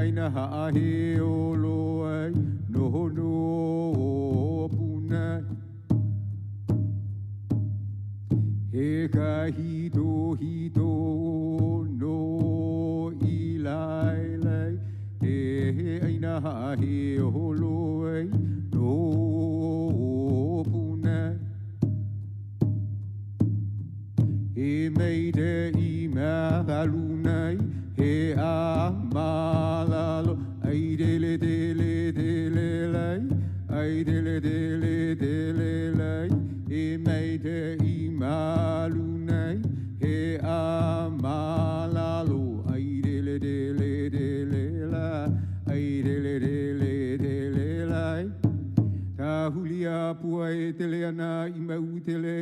aina hahe olo ai no no punai he kahito hito no ilai lai he aina hahe olo ai no punai he meide I magalunai he a malalo ai dele dele dele lai ai dele dele dele lai he meide I malunai he a malalo ai dele dele dele lai ai dele dele dele lai Kahulia pua e tele ana I mau tele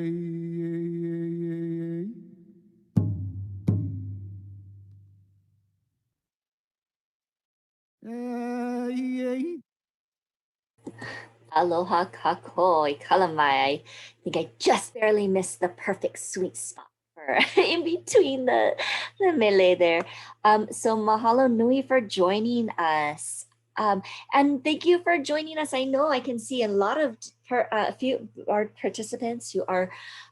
Aloha kakoi kalamai. I think I just barely missed the perfect sweet spot for in between the melee there. So mahalo nui for joining us. And thank you for joining us. I know I can see a lot of a few our participants who are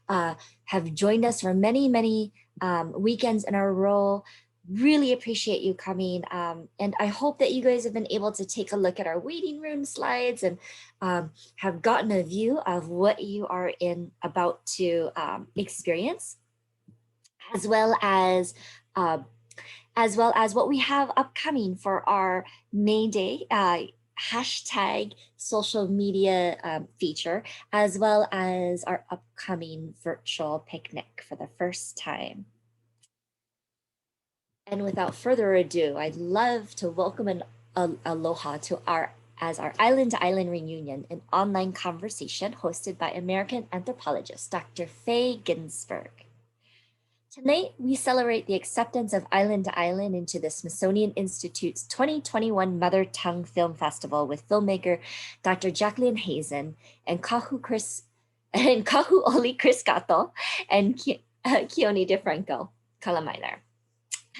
have joined us for many weekends in a row. Really appreciate you coming. And I hope that you guys have been able to take a look at our waiting room slides and have gotten a view of what you are about to experience, as well as what we have upcoming for our May Day hashtag social media feature, as well as our upcoming virtual picnic for the first time. And without further ado, I'd love to welcome an aloha to our Island to Island reunion, an online conversation hosted by American anthropologist Dr. Fey Ginsberg. Tonight, we celebrate the acceptance of Island to Island into the Smithsonian Institute's 2021 Mother Tongue Film Festival with filmmaker Dr. Jacqueline Hazen and Kahu Oli Chris Gato and Keone DeFranco. Kalamai there.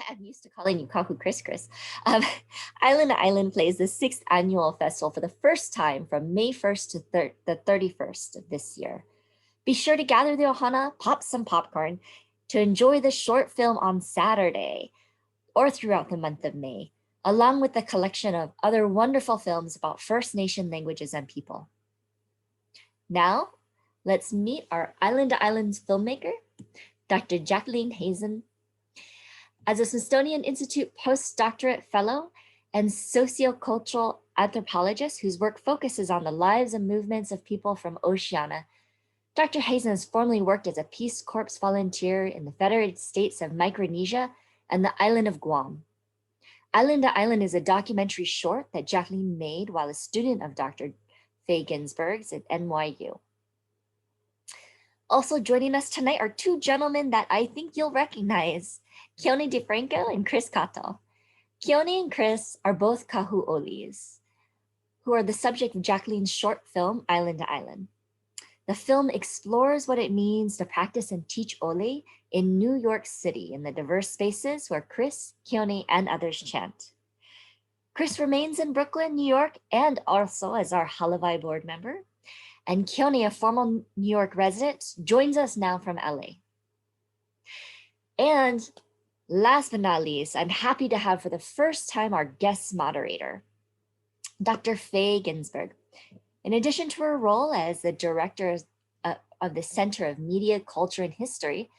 I'm used to calling you Kahu Chris. Island to Island plays the 6th annual festival for the first time from May 1st to the 31st of this year. Be sure to gather the ohana, pop some popcorn to enjoy the short film on Saturday or throughout the month of May, along with a collection of other wonderful films about First Nation languages and people. Now, let's meet our Island to Island filmmaker, Dr. Jacqueline Hazen. As a Smithsonian Institute postdoctorate fellow and sociocultural anthropologist whose work focuses on the lives and movements of people from Oceania, Dr. Hazen has formerly worked as a Peace Corps volunteer in the Federated States of Micronesia and the island of Guam. Island to Island is a documentary short that Jacqueline made while a student of Dr. Fey Ginsberg's at NYU. Also joining us tonight are two gentlemen that I think you'll recognize, Keone DeFranco and Chris Kato. Keone and Chris are both Kahu Olis, who are the subject of Jacqueline's short film, Island to Island. The film explores what it means to practice and teach Ole in New York City in the diverse spaces where Chris, Keone, and others chant. Chris remains in Brooklyn, New York, and also as our Halavai board member. And Keone, a former New York resident, joins us now from LA. And last but not least, I'm happy to have for the first time our guest moderator, Dr. Fey Ginsberg. In addition to her role as the director of the Center of Media, Culture, and History,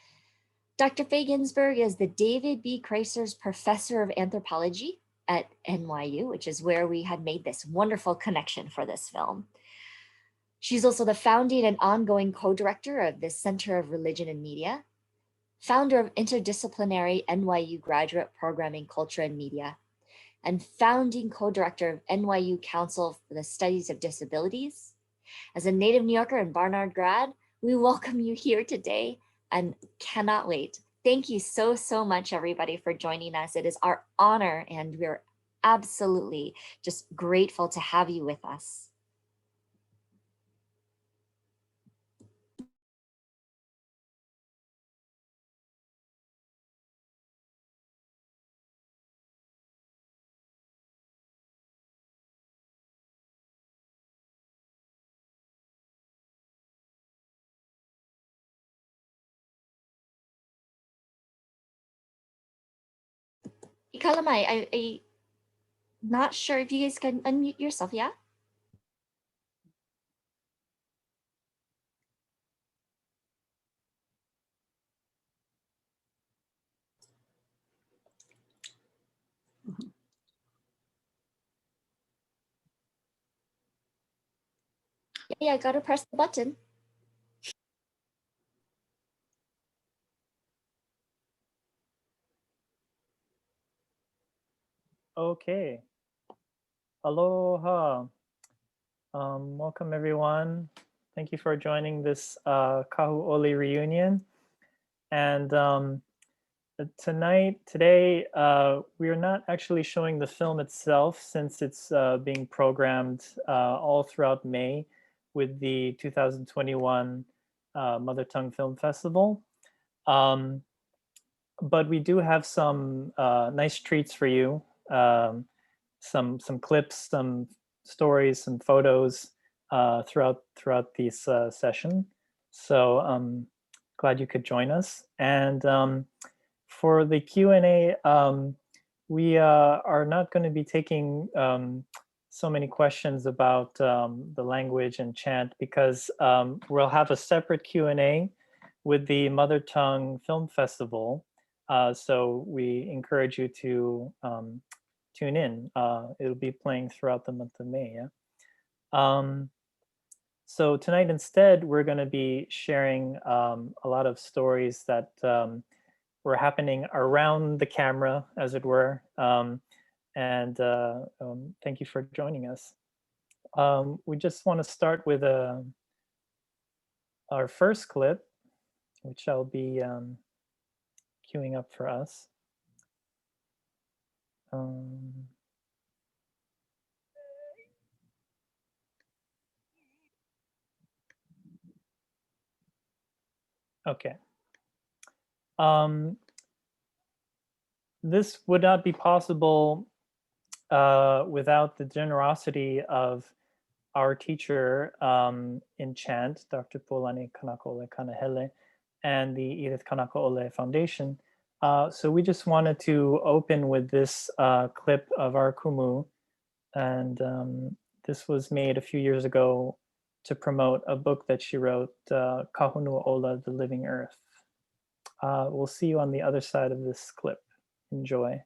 Dr. Fey Ginsberg is the David B. Kreiser's Professor of Anthropology at NYU, which is where we had made this wonderful connection for this film. She's also the founding and ongoing co-director of the Center of Religion and Media, founder of interdisciplinary NYU graduate program in Culture and Media, and founding co-director of NYU Council for the Studies of Disabilities. As a native New Yorker and Barnard grad, we welcome you here today and cannot wait. Thank you so much, everybody, for joining us. It is our honor, and we're absolutely just grateful to have you with us. Ikalamai, I not sure if you guys can unmute yourself, yeah? Yeah, gotta press the button. Okay. Aloha. Welcome everyone. Thank you for joining this Kahu Oli reunion. And today, we are not actually showing the film itself since it's being programmed all throughout May with the 2021 Mother Tongue Film Festival. But we do have some nice treats for you. Some clips, some stories, some photos throughout this session. So glad you could join us. And for the Q&A, we are not going to be taking so many questions about the language and chant because we'll have a separate Q&A with the Mother Tongue Film Festival. So we encourage you to tune in. It'll be playing throughout the month of May. Yeah. So tonight instead, we're going to be sharing a lot of stories that were happening around the camera, as it were. And thank you for joining us. We just want to start with our first clip, which I'll be queuing up for us. Okay. This would not be possible without the generosity of our teacher in chant, Dr. Polani Kanakaole Kanahele, and the Edith Kanakaole Foundation. So we just wanted to open with this clip of our kumu, and this was made a few years ago to promote a book that she wrote, Kahu Ola, The Living Earth. We'll see you on the other side of this clip. Enjoy.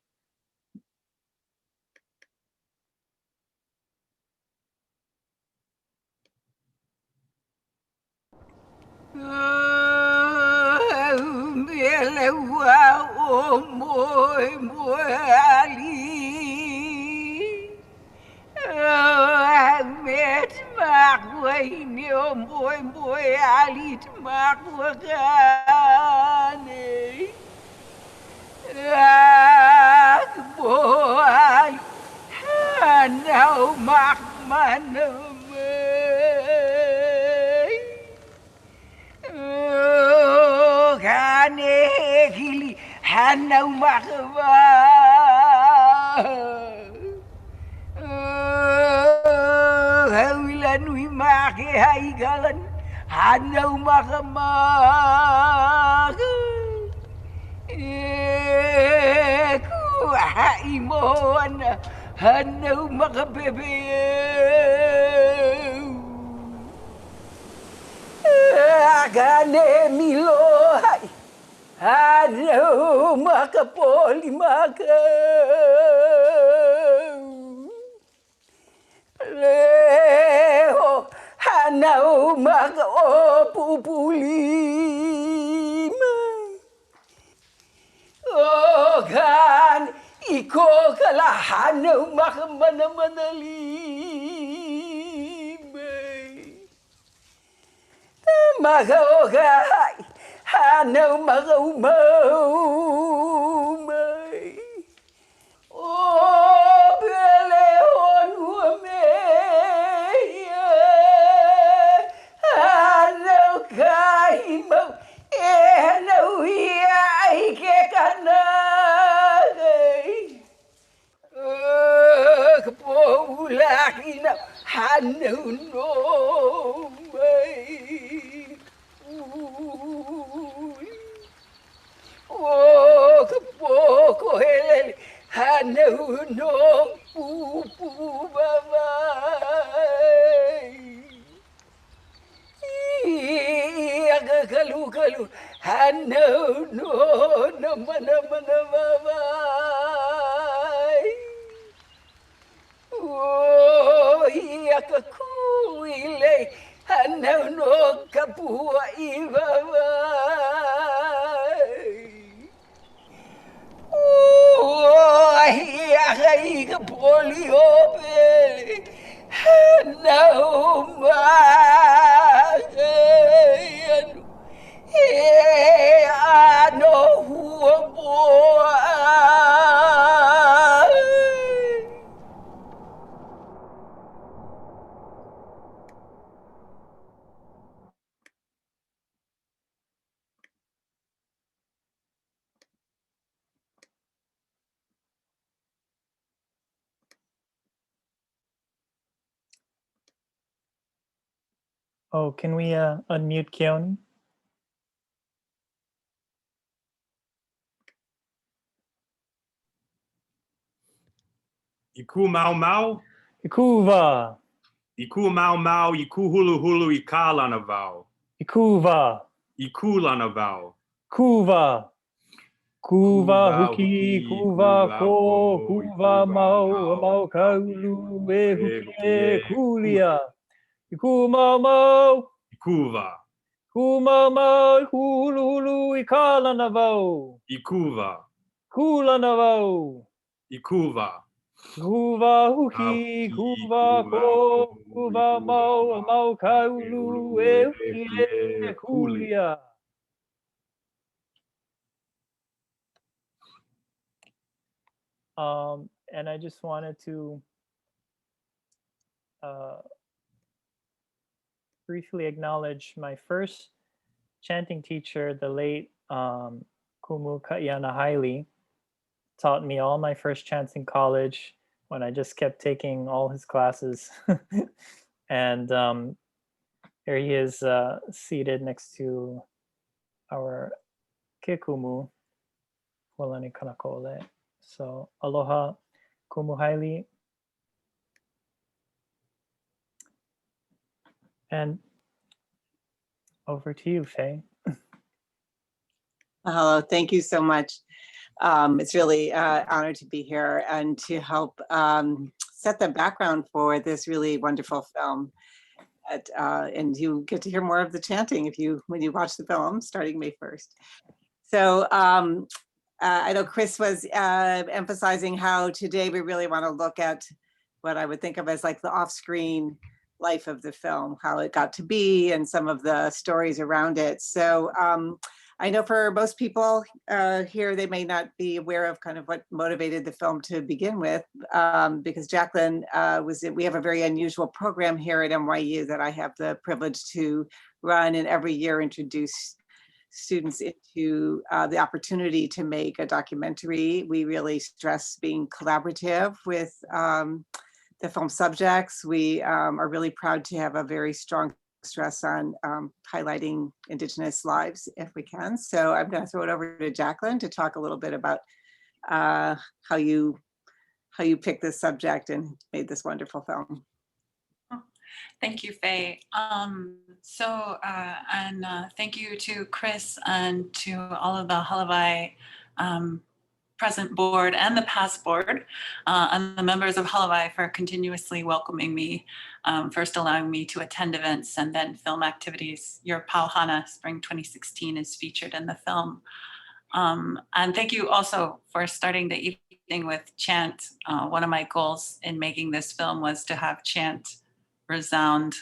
no no poo poo bye. Kalu kalu no no nama nama nama bye. Oh iya kakuile no no kapua iba bye. Oh iya iya poliope. No man. Hey, I know who a boy. Oh, can we unmute Keone? Iku mau mau, Ikuva, iku mau mau, iku hulu hulu, ika lana vau. Ikuva, Iku lana vau. Kuva, Kuva Kuva huki, huki, Kuva kuva ko, ko, Kuva mau, mau, mau kaulu, e huki e e kulia. Iku mau mau, Ikuva, ku mau mau, hulu hulu, ikala na vau. ikuva, Kula na vau. ikuva. Kuva huki, Hauki, Kuva kuva ko, ko, Kuva mau, mau kaulu, e huki e kuli. kulia. And I just wanted to briefly acknowledge my first chanting teacher, the late Kumu Ka'iana Haile, taught me all my first chants in college when I just kept taking all his classes. And here he is seated next to our Kekumu, Walani Kanakole. So aloha, Kumu Haile. And over to you, Fey. Hello, thank you so much. It's really an honor to be here and to help set the background for this really wonderful film. And you get to hear more of the chanting when you watch the film starting May 1st. So I know Chris was emphasizing how today we really want to look at what I would think of as like the off-screen life of the film, how it got to be and some of the stories around it. So I know for most people here, they may not be aware of kind of what motivated the film to begin with, because Jacqueline we have a very unusual program here at NYU that I have the privilege to run, and every year introduce students into the opportunity to make a documentary. We really stress being collaborative with the film subjects. We are really proud to have a very strong stress on highlighting Indigenous lives if we can. So I'm going to throw it over to Jacqueline to talk a little bit about how you picked this subject and made this wonderful film. Thank you, Faye. Thank you to Chris and to all of the Halavai present board and the past board and the members of Halavai for continuously welcoming me, first allowing me to attend events and then film activities. Your Pauhana Spring 2016 is featured in the film. And thank you also for starting the evening with chant. One of my goals in making this film was to have chant resound,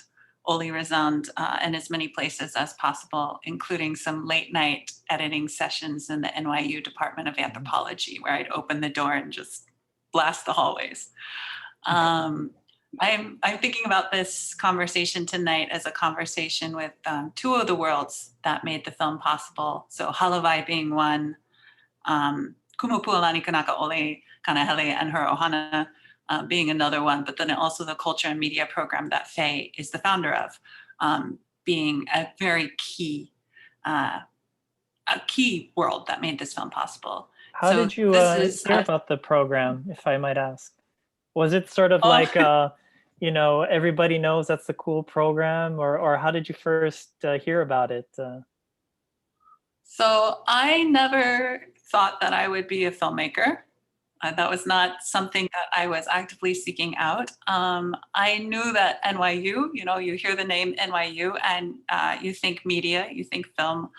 Oli resound in as many places as possible, including some late night editing sessions in the NYU Department of Anthropology, where I'd open the door and just blast the hallways. I'm thinking about this conversation tonight as a conversation with two of the worlds that made the film possible. So Halavai being one, Kumupualani Kanaka Ole Kanahele and her Ohana being another one, but then also the culture and media program that Faye is the founder of, being a very key world that made this film possible. How So did you this is hear about the program, if I might ask? Was it sort of Oh. like, you know, everybody knows that's a cool program, or how did you first hear about it? So I never thought that I would be a filmmaker. That was not something that I was actively seeking out. I knew that NYU, you know, you hear the name NYU and you think media, you think film.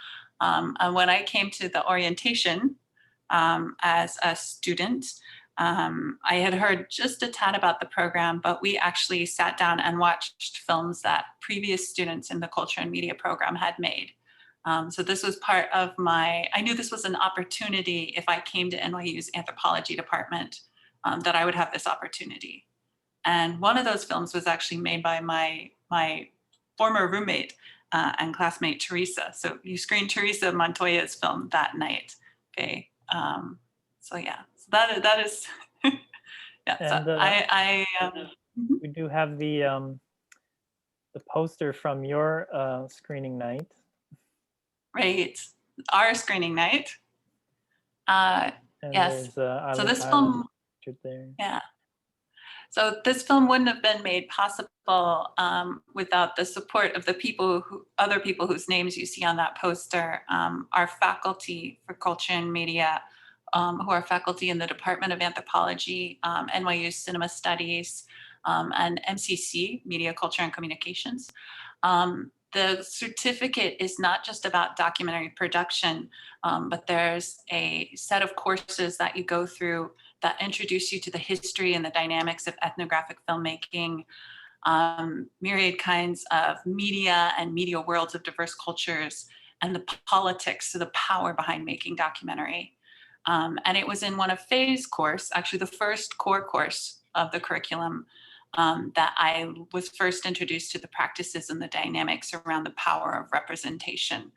And when I came to the orientation as a student, I had heard just a tad about the program, but we actually sat down and watched films that previous students in the culture and media program had made. So this was part of I knew this was an opportunity if I came to NYU's anthropology department, that I would have this opportunity. And one of those films was actually made by my former roommate and classmate, Teresa. So you screened Teresa Montoya's film that night. Okay. So yeah, so that is, yeah. And So we do have the poster from your screening night. Right, our screening night. And Yes. there's So this film, there. yeah. So this film wouldn't have been made possible without the support of the other people whose names you see on that poster. Our faculty for culture and media, who are faculty in the Department of Anthropology, NYU Cinema Studies, and MCC, Media, Culture, and Communications. The certificate is not just about documentary production, but there's a set of courses that you go through that introduce you to the history and the dynamics of ethnographic filmmaking, myriad kinds of media and media worlds of diverse cultures, and the politics, so the power behind making documentary. And it was in one of Fey's course, actually the first core course of the curriculum, that I was first introduced to the practices and the dynamics around the power of representation.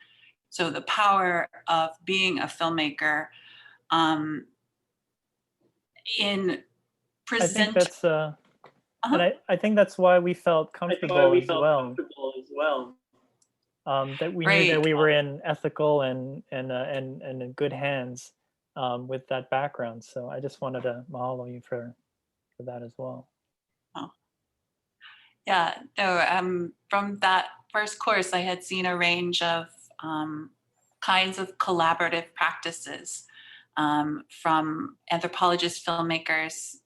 So the power of being a filmmaker in present. I think that's, and I think that's why we felt comfortable as well. That we knew that we were in ethical and in good hands with that background. So I just wanted to mahalo you for that as well. Yeah, no, from that first course, I had seen a range of kinds of collaborative practices from anthropologist filmmakers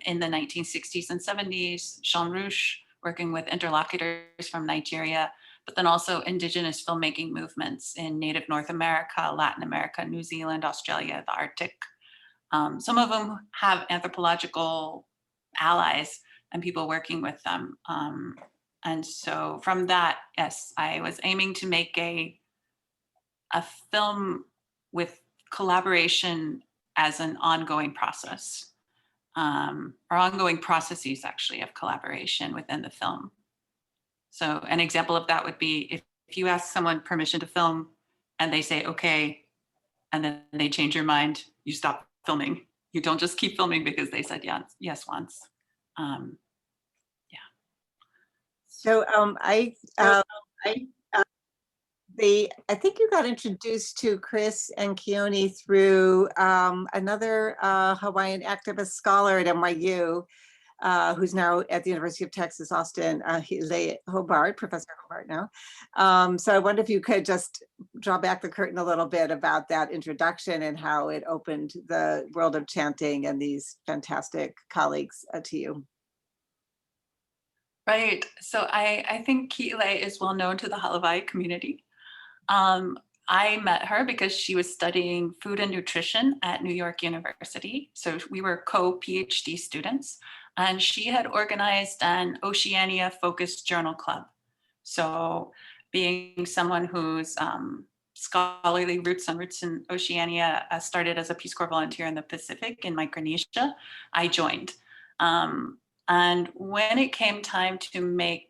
in the 1960s and 70s, Jean Rouche, working with interlocutors from Nigeria, but then also indigenous filmmaking movements in Native North America, Latin America, New Zealand, Australia, the Arctic. Some of them have anthropological allies and people working with them. And so from that, yes, I was aiming to make a film with collaboration as an ongoing process, or ongoing processes actually of collaboration within the film. So an example of that would be if you ask someone permission to film and they say, okay, and then they change your mind, you stop filming. You don't just keep filming because they said yes once. So I think you got introduced to Chris and Keone through another Hawaiian activist scholar at NYU, who's now at the University of Texas, Austin, Hobart, Professor Hobart now. So I wonder if you could just draw back the curtain a little bit about that introduction and how it opened the world of chanting and these fantastic colleagues to you. Right. So I think Ki'ilei is well known to the Halavai community. I met her because she was studying food and nutrition at New York University. So we were co-PhD students, and she had organized an Oceania-focused journal club. So being someone whose scholarly roots in Oceania started as a Peace Corps volunteer in the Pacific in Micronesia, I joined. And when it came time to make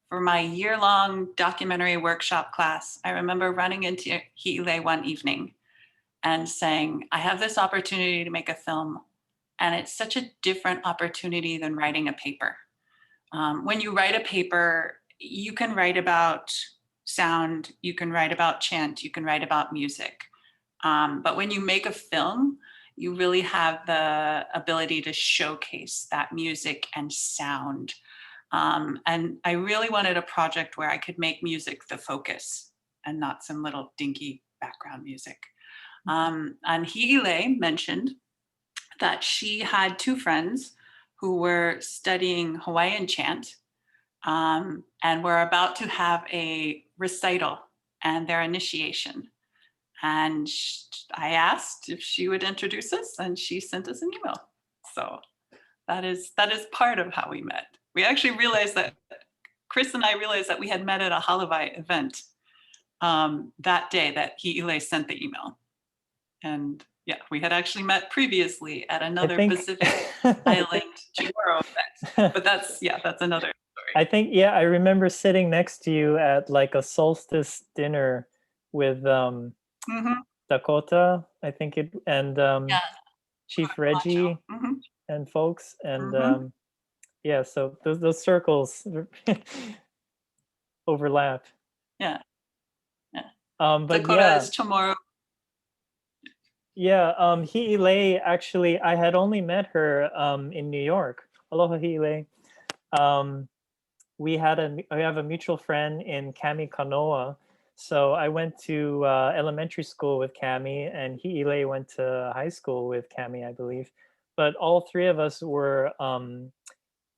for my year-long documentary workshop class, I remember running into Hi'ilei one evening and saying, I have this opportunity to make a film, and it's such a different opportunity than writing a paper. When you write a paper, you can write about sound, you can write about chant, you can write about music. But when you make a film, you really have the ability to showcase that music and sound. And I really wanted a project where I could make music the focus and not some little dinky background music. And Hi'ile mentioned that she had two friends who were studying Hawaiian chant and were about to have a recital and their initiation. And I asked if she would introduce us, and she sent us an email. So that is part of how we met. We actually realized that Chris and I realized that we had met at a Halavai event that day that Hi'ile sent the email. And yeah, we had actually met previously at another Pacific Island Chamorro event. But that's another story. I think, yeah, I remember sitting next to you at like a solstice dinner with Dakota, I think it, and Chief Reggie and folks. And yeah, so those circles overlap. Yeah. But Dakota yeah. is Chamorro. Yeah, Hi'ile, actually, I had only met her in New York. Aloha, Hi'ile. We have a mutual friend in Kami Kanoa. So I went to elementary school with Kami, and Hi'ile went to high school with Kami, I believe. But all three of us were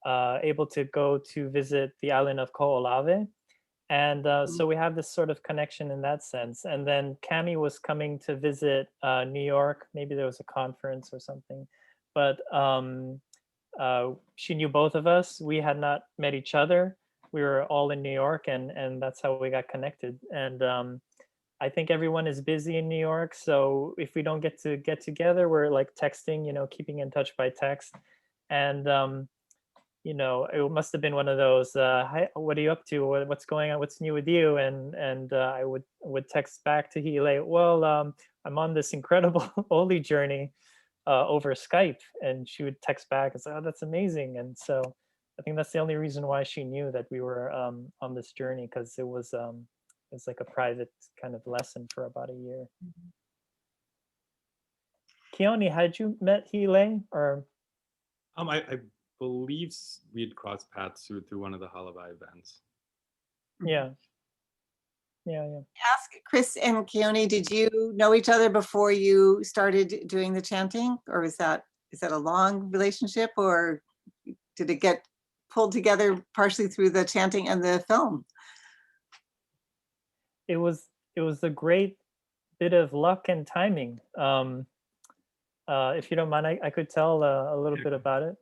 able to go to visit the island of Ko'olave. And so we have this sort of connection in that sense. And then Kami was coming to visit New York. Maybe there was a conference or something. But she knew both of us. We had not met each other. We were all in New York, and that's how we got connected. And I think everyone is busy in New York. So if we don't get together, we're like texting, keeping in touch by text. And it must have been one of those, hi, what are you up to? What's going on? What's new with you? And I would text back to Hi'ile, well, I'm on this incredible Oli journey over Skype. And she would text back and say, oh, that's amazing. And so I think that's the only reason why she knew that we were on this journey, because it was like a private kind of lesson for about a year. Keone, had you met Hi'ile, or? I believe we had crossed paths through one of the Halavai events. Yeah. Ask Chris and Keone, did you know each other before you started doing the chanting, or is that a long relationship, or did it get pulled together partially through the chanting and the film? It was a great bit of luck and timing. If you don't mind, I could tell a little bit about it.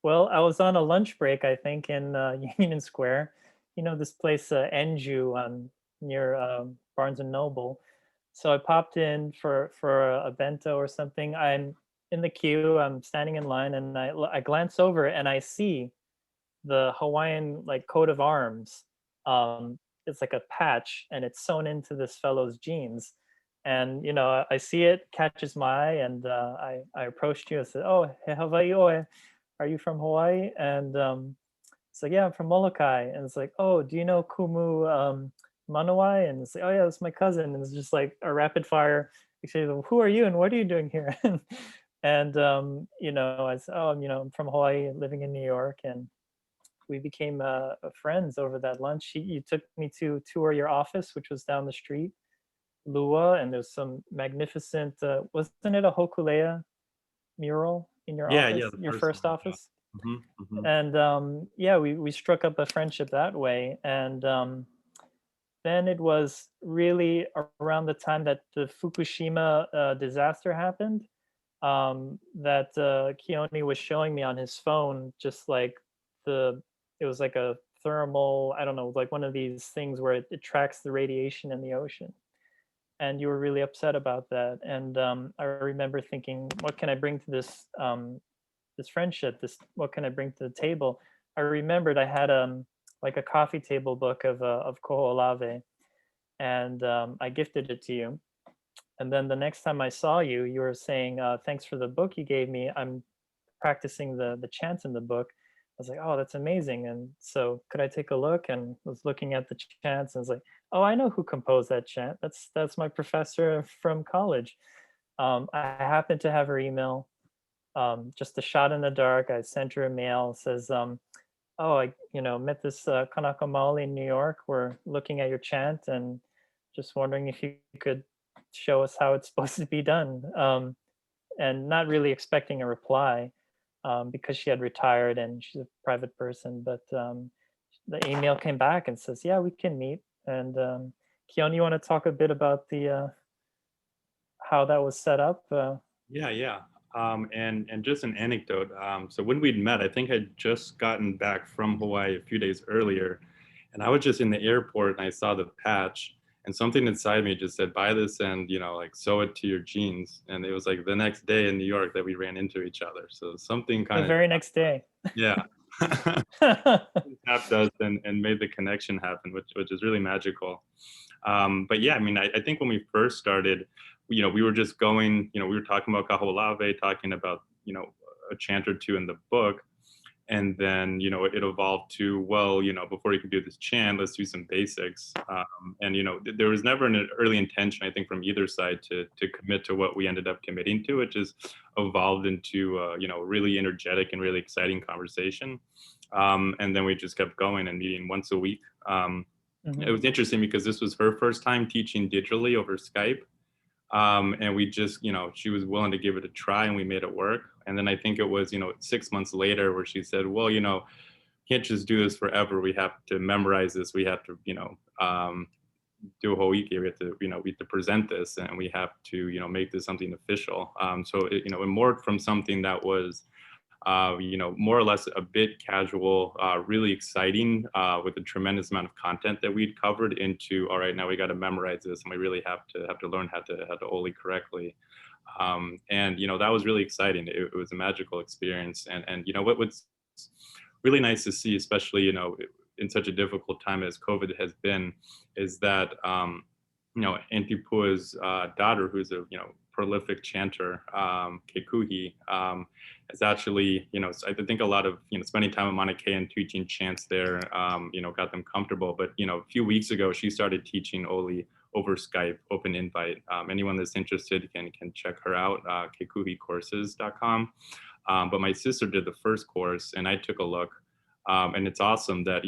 Well, I was on a lunch break, I think, in Union Square. This place, Enju, near Barnes and Noble. So I popped in for a bento or something. I'm in the queue. I'm standing in line, and I glance over and I see the Hawaiian coat of arms. It's like a patch, and it's sewn into this fellow's jeans. And I see it, catches my eye, and I approached you and said, "Oh, he Hawaii oe. Are you from Hawaii?" And it's like, "Yeah, I'm from Molokai." And it's like, "Oh, do you know Kumu Manawai?" And it's like, "Oh yeah, that's my cousin." And it's just like a rapid fire exchange of, "Who are you and what are you doing here?" And I said, "Oh, I'm from Hawaii, living in New York." And we became friends over that lunch. You took me to tour your office, which was down the street, Lua, and there's some magnificent, wasn't it a Hokulea mural in your office, your first office? And we struck up a friendship that way. And then it was really around the time that the Fukushima disaster happened, that Keone was showing me on his phone, just like it was like a thermal, I don't know, like one of these things where it tracks the radiation in the ocean. And you were really upset about that. And I remember thinking, what can I bring to this this friendship? What can I bring to the table? I remembered I had like a coffee table book of Ko'olave, and I gifted it to you. And then the next time I saw you, you were saying, "Thanks for the book you gave me. I'm practicing the chants in the book." I was like, "Oh, that's amazing." And so could I take a look? And was looking at the chants and was like, "Oh, I know who composed that chant. That's my professor from college." I happened to have her email, just a shot in the dark. I sent her a mail, says, oh, I met this Kanaka Mauli in New York. We're looking at your chant and just wondering if you could show us how it's supposed to be done. And not really expecting a reply because she had retired and she's a private person. But the email came back and says, yeah, we can meet. And Keon, you want to talk a bit about the how that was set up? Yeah. And just an anecdote. So when we'd met, I think I'd just gotten back from Hawaii a few days earlier, and I was just in the airport and I saw the patch, and something inside me just said, buy this and like sew it to your jeans. And it was like the next day in New York that we ran into each other. So something kind of the very next day. Yeah. Tapped us and made the connection happen, which is really magical. But yeah, I mean, I think when we first started, we were just going, we were talking about Kahu, talking about, a chant or two in the book. And then, it evolved to, well, before you can do this chant, let's do some basics. And, there was never an early intention, I think, from either side to commit to what we ended up committing to. It just evolved into, really energetic and really exciting conversation. And then we just kept going and meeting once a week. It was interesting because this was her first time teaching digitally over Skype. And we just, she was willing to give it a try and we made it work. And then I think it was, 6 months later where she said, well, can't just do this forever. We have to memorize this. We have to, do a whole week. We have to, we have to present this and we have to, make this something official. So it morphed from something that was, more or less a bit casual, really exciting, with a tremendous amount of content that we'd covered into, all right, now we got to memorize this and we really have to learn how to Oli correctly. And, that was really exciting. It was a magical experience. And what's really nice to see, especially, in such a difficult time as COVID has been, is that, Antipua's daughter, who's a, prolific chanter, Kekuhi, is actually, I think a lot of, spending time at Mauna Kea and teaching chants there, got them comfortable. But, a few weeks ago, she started teaching Oli over Skype, open invite. Anyone that's interested can check her out, kekuhicourses.com. But my sister did the first course and I took a look. And it's awesome that,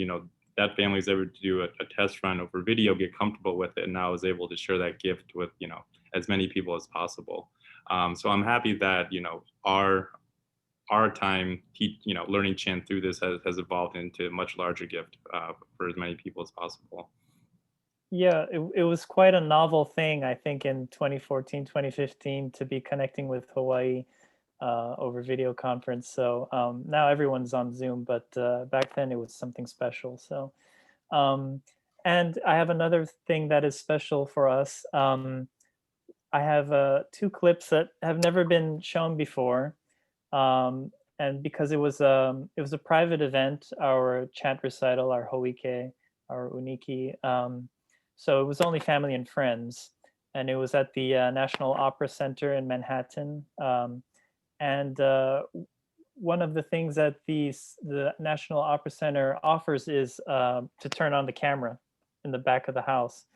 that family is able to do a test run over video, get comfortable with it, and now is able to share that gift with, as many people as possible. So I'm happy that, our time, learning chant through this has evolved into a much larger gift for as many people as possible. Yeah, it was quite a novel thing, I think, in 2014, 2015, to be connecting with Hawaii over video conference. So now everyone's on Zoom, but back then it was something special. So, and I have another thing that is special for us. I have 2 clips that have never been shown before. And because it was a private event, our chant recital, our Hoike, our Uniki. So it was only family and friends. And it was at the National Opera Center in Manhattan. And one of the things that the National Opera Center offers is to turn on the camera in the back of the house.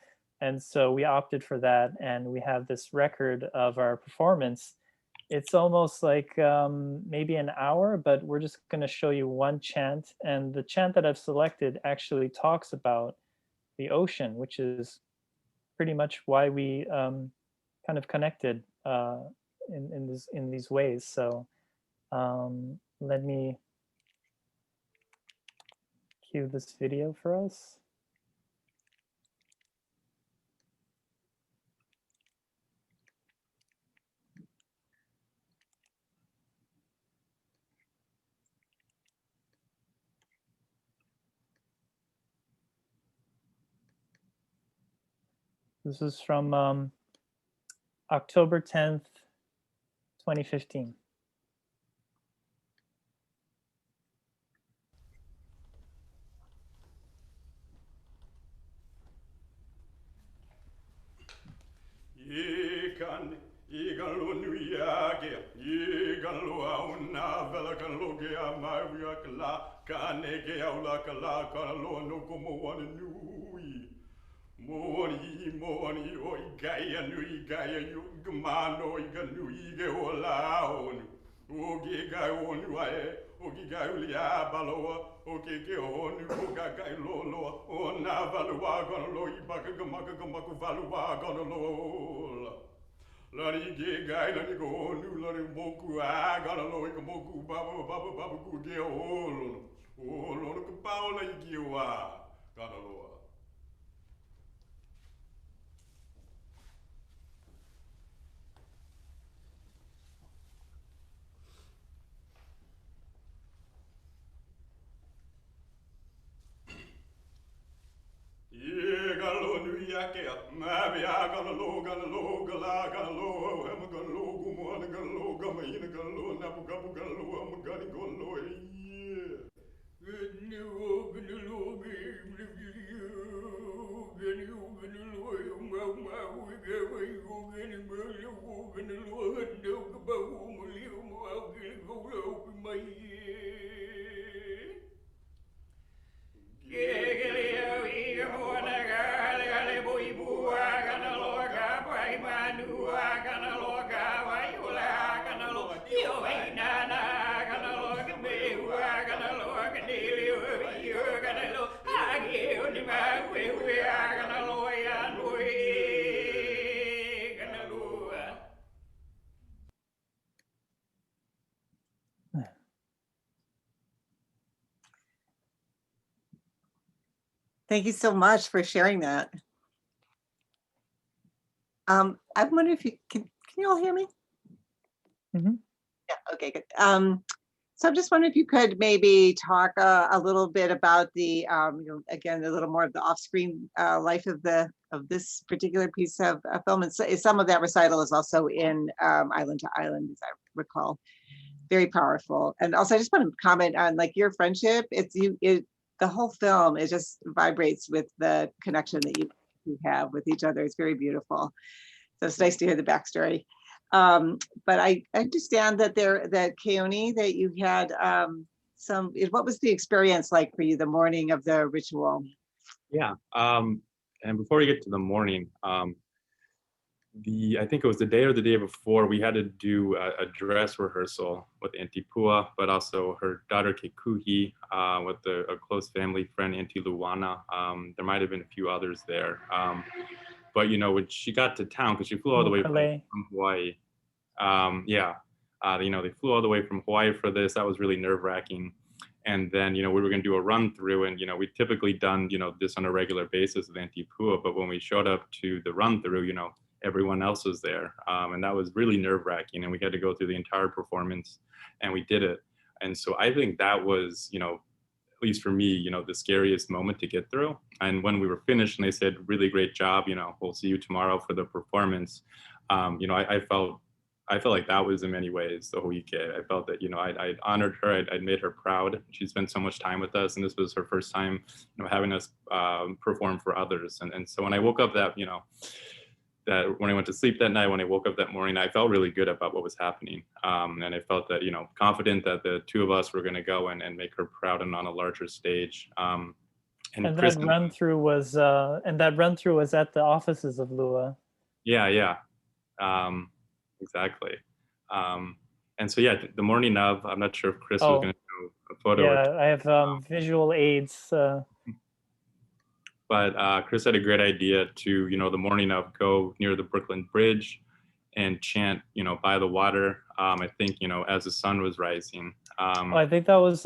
And so we opted for that. And we have this record of our performance. It's almost like maybe an hour, but we're just going to show you one chant. And the chant that I've selected actually talks about the ocean, which is pretty much why we kind of connected in these ways. So let me cue this video for us. This is from October 10th, 2015. Moni, moni, oi gaia nui gaia yu gmano i ganui ge o laon. O ge gai onu ae, o ge gai ulia baloa, o ge onu o ga gai loloa, o na valua gana lo i baka gamaka gamaku valua gana lo. Lani ge gai lani go onu lani moku a gana lo i moku baba baba baba ku ge o lono ka paola i ge wa gana loa. Yeah, gonna lo new yake, maybe I gonna lo, gonna lo, I'm gonna lo, gumana gonna lo, gama ina gonna lo, napu gapu gonna lo, I'm gonna lo, yeah. Gonna lo, Thank you so much for sharing that. I wonder if you can you all hear me? Mm-hmm. Yeah, okay, good. So I'm just wondering if you could maybe talk a little bit about the, again, a little more of the off-screen life of this particular piece of film. And so, some of that recital is also in Island to Island, as I recall. Very powerful. And also, I just want to comment on like your friendship. The whole film, it just vibrates with the connection that you have with each other. It's very beautiful. So it's nice to hear the backstory. But I understand that that Keone, that you had what was the experience like for you the morning of the ritual? Yeah. And before we get to the morning, I think it was the day or the day before, we had to do a dress rehearsal with Auntie Pua, but also her daughter Kekuhi, with a close family friend, Auntie Luana. There might have been a few others there. But when she got to town, because she flew all the way from Hawaii. They flew all the way from Hawaii for this. That was really nerve-wracking. And then, we were going to do a run through, and, we'd typically done, this on a regular basis with Auntie Pua. But when we showed up to the run through, everyone else was there. And that was really nerve-wracking. And we had to go through the entire performance, and we did it. And so I think that was, at least for me, the scariest moment to get through. And when we were finished and they said, really great job, we'll see you tomorrow for the performance. I felt like that was in many ways the Hoike. I felt that, I'd honored her, I'd made her proud. She spent so much time with us, and this was her first time, having us perform for others. And so when I woke up that when I went to sleep that night, when I woke up that morning, I felt really good about what was happening. And I felt that, confident that the two of us were going to go and make her proud and on a larger stage. And that run through was at the offices of Lua. Yeah. Exactly. And so, the morning of, I'm not sure if Chris was going to do a photo. Yeah, I have visual aids. But Chris had a great idea to, the morning of, go near the Brooklyn Bridge and chant, by the water. I think, as the sun was rising. I think that was,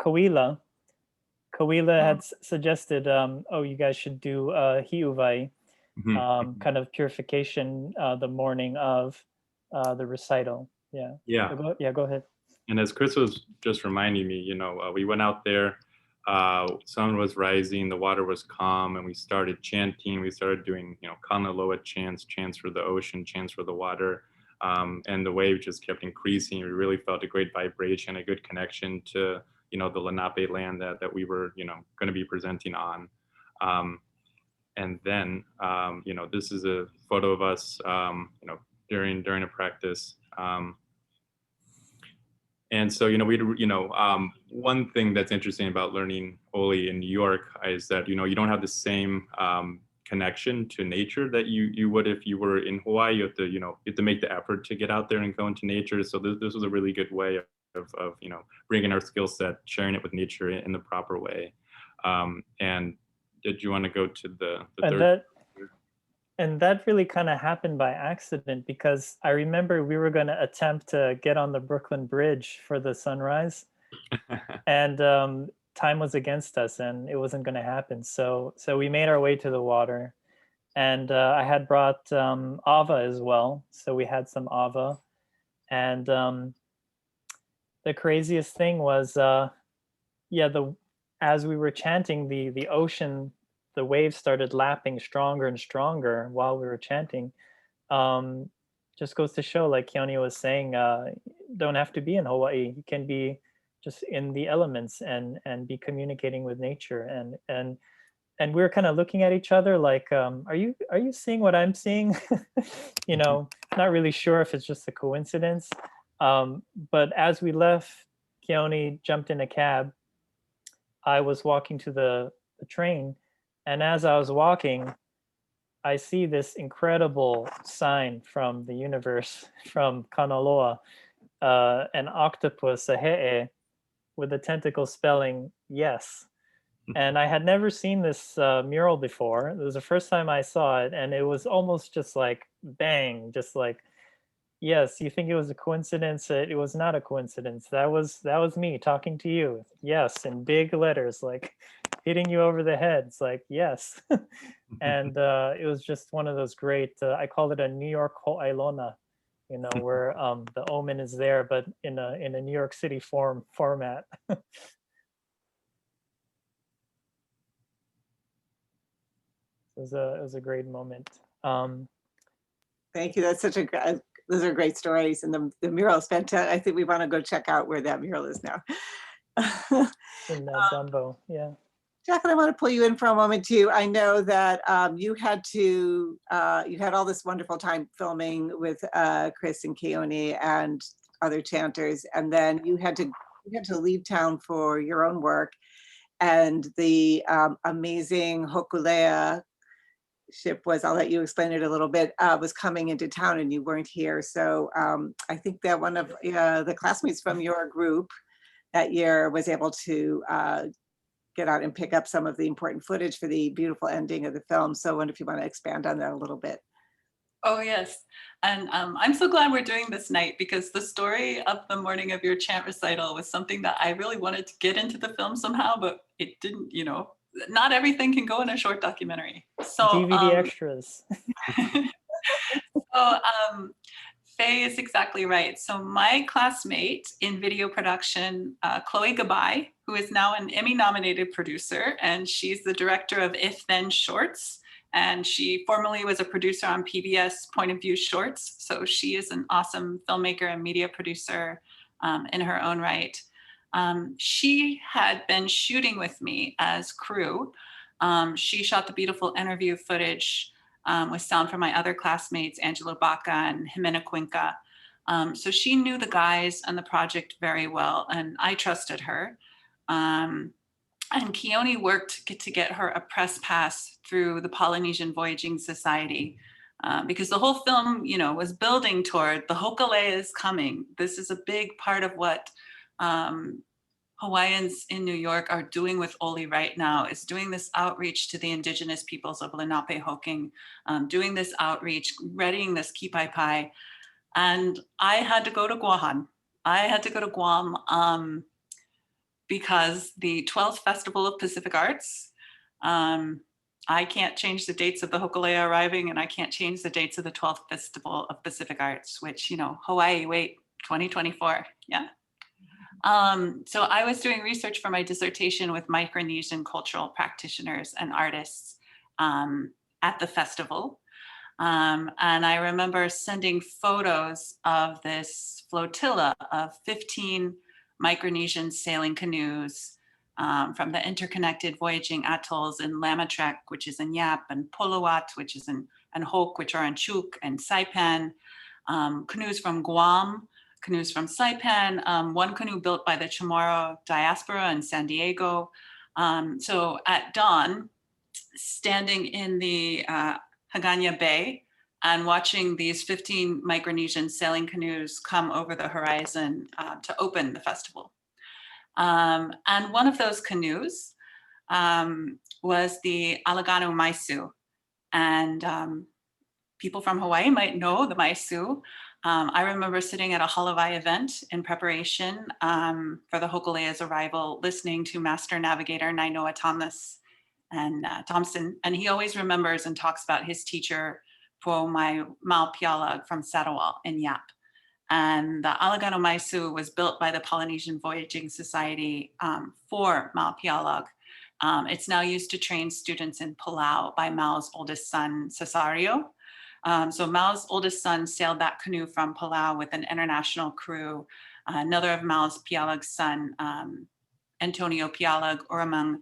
Kawila. Kawila had suggested, you guys should do Hiuvai. Kind of purification the morning of the recital. Yeah. Go ahead. And as Chris was just reminding me, we went out there, sun was rising, the water was calm, and we started chanting. We started doing, Kanaloa chants for the ocean, chants for the water. And the wave just kept increasing. We really felt a great vibration, a good connection to, the Lenape land that we were, going to be presenting on. And then, this is a photo of us, during a practice. And so, one thing that's interesting about learning Oli in New York is that, you don't have the same connection to nature that you would if you were in Hawaii. You have to make the effort to get out there and go into nature. So this was a really good way of bringing our skill set, sharing it with nature in the proper way. And did you want to go to the third? And that really kind of happened by accident, because I remember we were going to attempt to get on the Brooklyn Bridge for the sunrise, and time was against us, and it wasn't going to happen. So we made our way to the water, and I had brought ava as well. So we had some ava, and the craziest thing was, as we were chanting, the ocean, the waves started lapping stronger and stronger while we were chanting. Just goes to show, like Keone was saying, don't have to be in Hawaii. You can be just in the elements and be communicating with nature. And we were kind of looking at each other like, are you seeing what I'm seeing? Not really sure if it's just a coincidence. But as we left, Keone jumped in a cab. I was walking to the train. And as I was walking, I see this incredible sign from the universe, from Kanaloa, an octopus, a he'e, with the tentacle spelling yes. And I had never seen this mural before. It was the first time I saw it, and it was almost just like bang, just like, yes, you think it was a coincidence? It was not a coincidence. That was me talking to you. Yes, in big letters, like hitting you over the head. It's like, yes. And it was just one of those great, I call it a New York ho'ailona, where the omen is there, but in a New York City format. It was a great moment. Thank you. That's those are great stories, and the mural is fantastic. I think we want to go check out where that mural is now. In Dumbo, yeah. Jacqueline, I want to pull you in for a moment too. I know that you had all this wonderful time filming with Chris and Keone and other chanters, and then you had to leave town for your own work, and the amazing Hokulea ship was, I'll let you explain it a little bit, was coming into town and you weren't here. So I think that one of the classmates from your group that year was able to get out and pick up some of the important footage for the beautiful ending of the film. So I wonder if you want to expand on that a little bit. Oh, yes. And I'm so glad we're doing this night, because the story of the morning of your chant recital was something that I really wanted to get into the film somehow, but it didn't, not everything can go in a short documentary. So DVD extras. So Fey is exactly right. So my classmate in video production, Chloe Gabai, who is now an Emmy-nominated producer, and she's the director of If Then Shorts, and she formerly was a producer on PBS Point of View Shorts. So she is an awesome filmmaker and media producer in her own right. She had been shooting with me as crew. She shot the beautiful interview footage with sound from my other classmates, Angela Baca and Jimena Cuenca. So she knew the guys and the project very well, and I trusted her. And Keone worked to get her a press pass through the Polynesian Voyaging Society, because the whole film, was building toward the Hokulea is coming. This is a big part of what Hawaiians in New York are doing with Oli right now, is doing this outreach to the indigenous peoples of Lenapehoking, doing this outreach, readying this Kipaipai. And I had to go to Guam. Because the 12th Festival of Pacific Arts, I can't change the dates of the Hokulea arriving, and I can't change the dates of the 12th Festival of Pacific Arts, which, Hawaii, wait, 2024, yeah. So I was doing research for my dissertation with Micronesian cultural practitioners and artists at the festival. And I remember sending photos of this flotilla of 15 Micronesian sailing canoes from the interconnected voyaging atolls in Lamatrek, which is in Yap, and Poloat, which is in Hoke, which are in Chuuk and Saipan, canoes from Guam, canoes from Saipan, one canoe built by the Chamorro diaspora in San Diego. So at dawn, standing in the Haganya Bay and watching these 15 Micronesian sailing canoes come over the horizon to open the festival. And one of those canoes was the Alaganu Maisu. And people from Hawaii might know the Maisu. I remember sitting at a Halavai event in preparation for the Hokulea's arrival, listening to Master Navigator Nainoa Thompson, and he always remembers and talks about his teacher, Po Mai Mau Pialag from Sarawak in Yap. And the Alaganu Maisu was built by the Polynesian Voyaging Society for Mau Pialag. It's now used to train students in Palau by Mau's oldest son, Cesario. So Mau's oldest son sailed that canoe from Palau with an international crew. Another of Mau's Pialag's son, Antonio Pialag Oramang,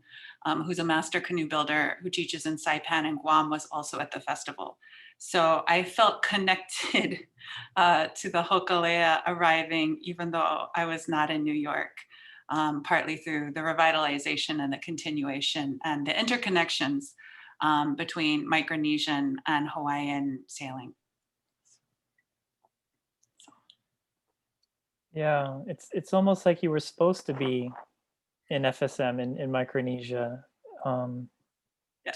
who's a master canoe builder who teaches in Saipan and Guam, was also at the festival. So I felt connected to the Hokulea arriving, even though I was not in New York, partly through the revitalization and the continuation and the interconnections between Micronesian and Hawaiian sailing. Yeah, it's almost like you were supposed to be in FSM in Micronesia. Yeah.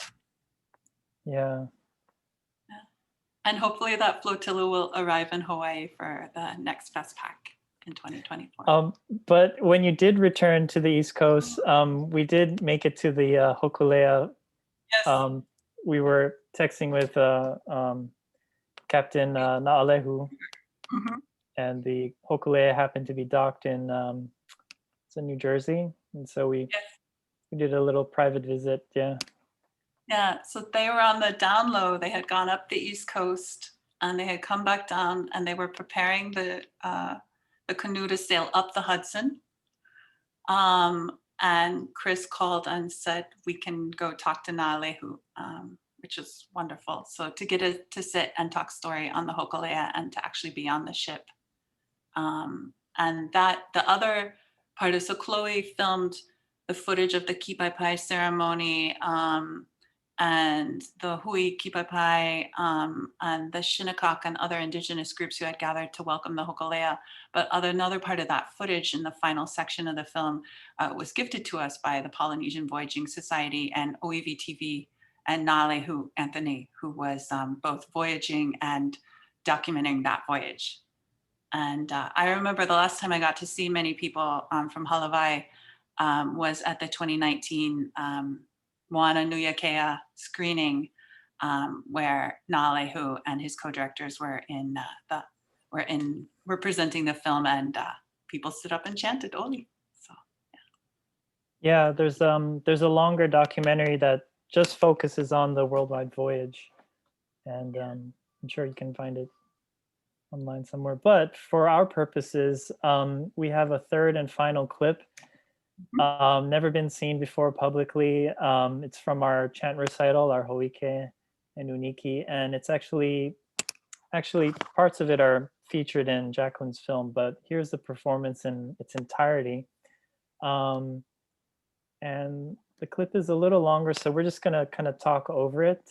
Yeah. And hopefully that flotilla will arrive in Hawaii for the next FestPac in 2024. But when you did return to the East Coast, we did make it to the Hokulea. Yes. We were texting with Captain Naalehu, and the Hokulea happened to be docked in New Jersey, and so we did a little private visit. Yeah, so they were on the down low. They had gone up the East Coast and they had come back down and they were preparing the canoe to sail up the Hudson. And Chris called and said, we can go talk to Naalehu, which is wonderful. So to get to sit and talk story on the Hokulea and to actually be on the ship. And that the other part is, so Chloe filmed the footage of the Kipaipai ceremony, and the Hui Kipaipai, and the Shinnecock and other indigenous groups who had gathered to welcome the Hokulea. But another part of that footage in the final section of the film was gifted to us by the Polynesian Voyaging Society and OEV TV and Naalehu Anthony, who was both voyaging and documenting that voyage. And I remember the last time I got to see many people from Halavai was at the 2019 Moana Nuyakea screening, where Naalehu and his co-directors were presenting the film, and people stood up and chanted Oli. So yeah, there's a longer documentary that just focuses on the worldwide voyage, and I'm sure you can find it online somewhere. But for our purposes, we have a third and final clip. Never been seen before publicly. It's from our chant recital, our Hoike and Uniki, and it's actually parts of it are featured in Jacqueline's film, but here's the performance in its entirety. And the clip is a little longer, so we're just gonna kind of talk over it,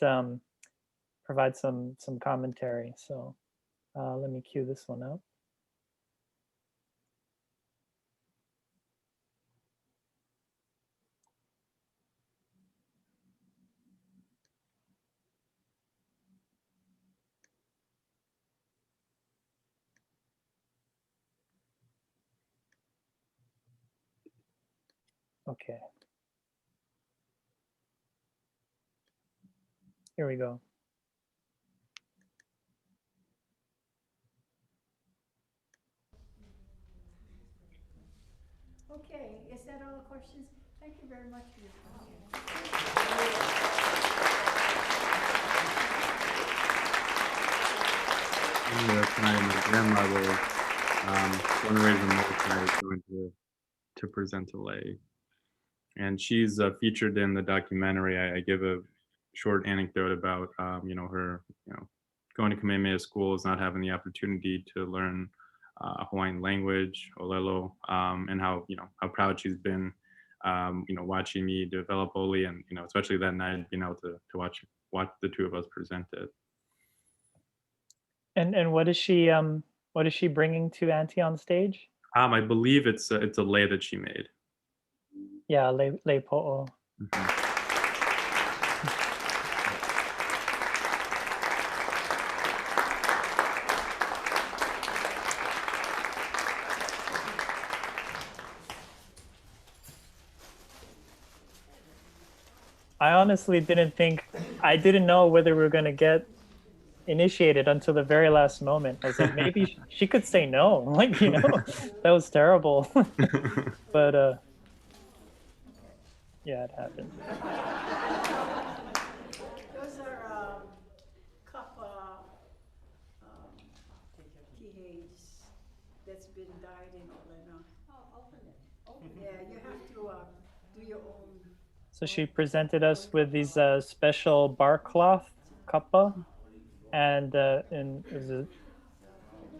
provide some commentary. So let me cue this one up. Okay. Here we go. Okay, is that all the questions? Thank you very much for your questions. My grandmother, one of the reasons I was going to present a lay, and she's featured in the documentary. I give a short anecdote about her going to Kamehameha schools, not having the opportunity to learn Hawaiian language, Olelo, and how how proud she's been, watching me develop Oli, and especially that night being able to watch the two of us present it. And what is she bringing to Auntie on stage? I believe it's a lei that she made. Yeah, lei po'o. Mhm. I honestly I didn't know whether we were going to get initiated until the very last moment. I was like, maybe she could say no. Like, that was terrible. But yeah, it happened. Those are kappa kihei's that's been dyed in Olena. Oh, open it. Yeah, you have to do your own. So she presented us with these special bar cloth kappa, and in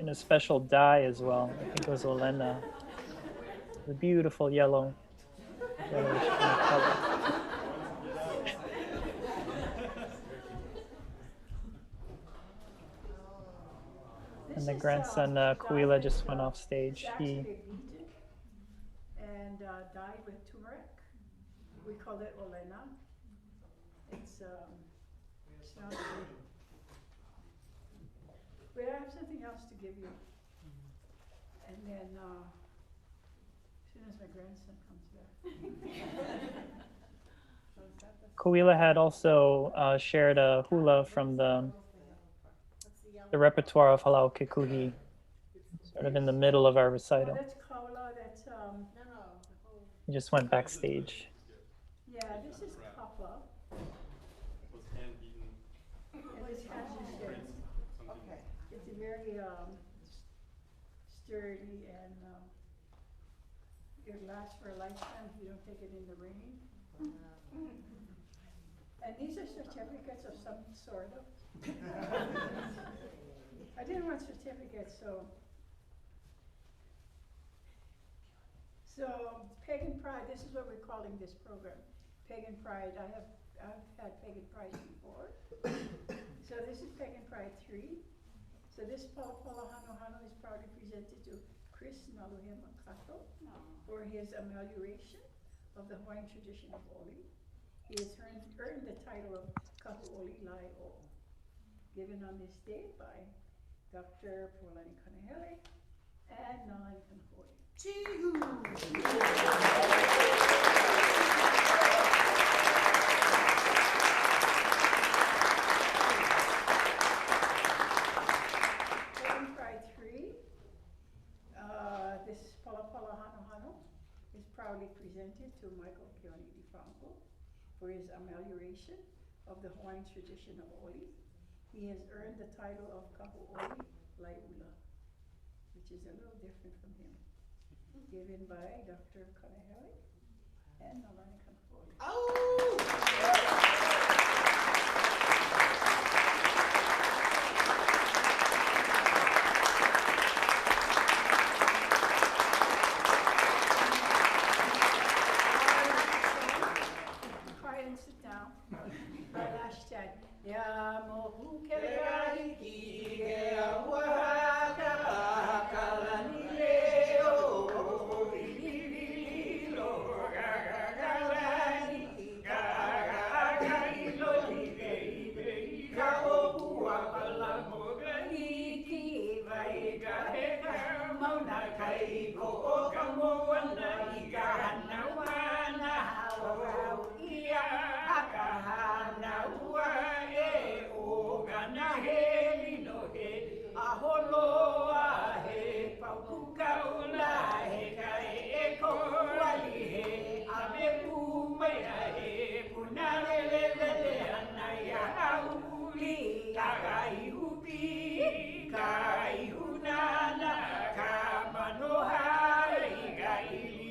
a special dye as well. I think it was Olena. The beautiful yellowish kind of color. And the grandson Kuila just went off stage. And dyed with turmeric. We call it Olena. It's not good. But I have something else to give you. And then as soon as my grandson comes back. Kuila had also shared a hula from the repertoire of Halau Kekuhi, sort of in the middle of our recital. That's kaula, that's He just went backstage. yeah, this is kappa. And this has okay. It's a very sturdy and it lasts for a lifetime if you don't take it in the rain. And these are certificates of some sort of. I didn't want certificates, so Pagan Pride, this is what we're calling this program. Pagan Pride, I've had Pagan Pride before. So this is Pagan Pride 3. So this Pala Hano Hano is proudly presented to Chris Naluhema Kato for his amelioration of the Hawaiian tradition of Oli. He has earned the title of Kahu Oli Lai O, given on this day by Dr. Polani Kanahele and Nalani Kanahoi. Pagan Pride 3, this Pala Pala Hano Hano is proudly presented to Michael Keone DeFranco for his amelioration of the Hawaiian tradition of Oli. He has earned the title of Kahu Oli Laiula, which is a little different from him, given by Dr. Kanahele and Nalani Kanahoi. Quiet and sit down. Our last chat. Kai hunana, ka manohai, gai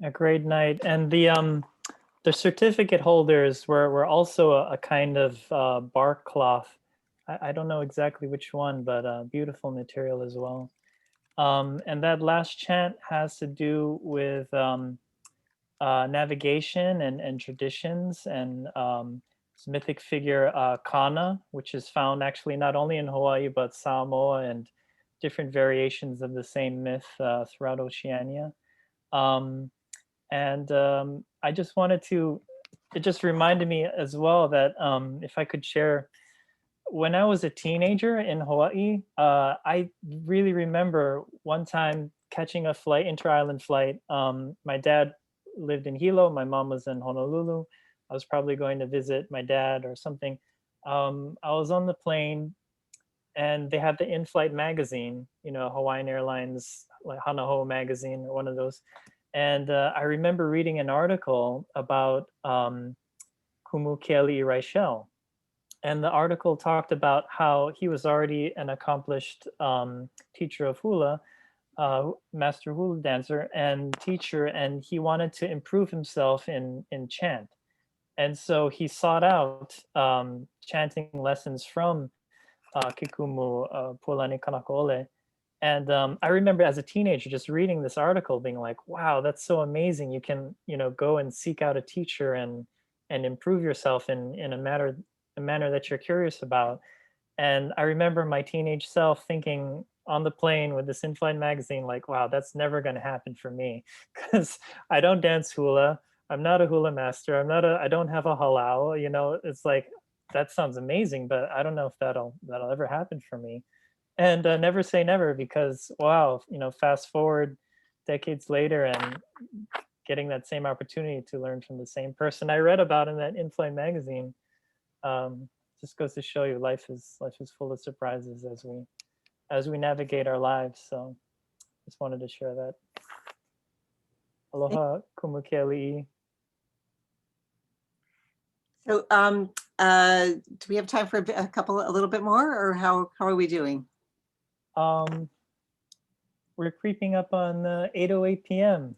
A great night. And the certificate holders were also a kind of bark cloth. I don't know exactly which one, but beautiful material as well. And that last chant has to do with navigation and traditions and this mythic figure Kana, which is found actually not only in Hawaii, but Samoa and different variations of the same myth throughout Oceania. I just wanted to, it just reminded me as well that if I could share, when I was a teenager in Hawaii, I really remember one time catching a flight, inter-island flight. My dad lived in Hilo, my mom was in Honolulu. I was probably going to visit my dad or something. I was on the plane and they had the in-flight magazine, you know, Hawaiian Airlines, like Hanaho magazine or one of those. And I remember reading an article about Kumu Keali'i Raichel. And the article talked about how he was already an accomplished teacher of hula, master hula dancer and teacher, and he wanted to improve himself in chant. And so he sought out chanting lessons from Kikumu Pualani Kanakaole. And I remember as a teenager just reading this article being like, wow, that's so amazing. You can, you know, go and seek out a teacher and improve yourself in a manner that you're curious about. And I remember my teenage self thinking on the plane with this in-flight magazine, like, wow, that's never going to happen for me because I don't dance hula. I'm not a hula master. I don't have a halau, you know. It's like, that sounds amazing, but I don't know if that'll ever happen for me. And never say never, because wow, you know, fast forward decades later and getting that same opportunity to learn from the same person I read about in that in-flight magazine. Just goes to show you life is full of surprises as we navigate our lives. So just wanted to share that. Aloha, kumu keali'i. So do we have time for a little bit more, or how are we doing? We're creeping up on 8:08 p.m.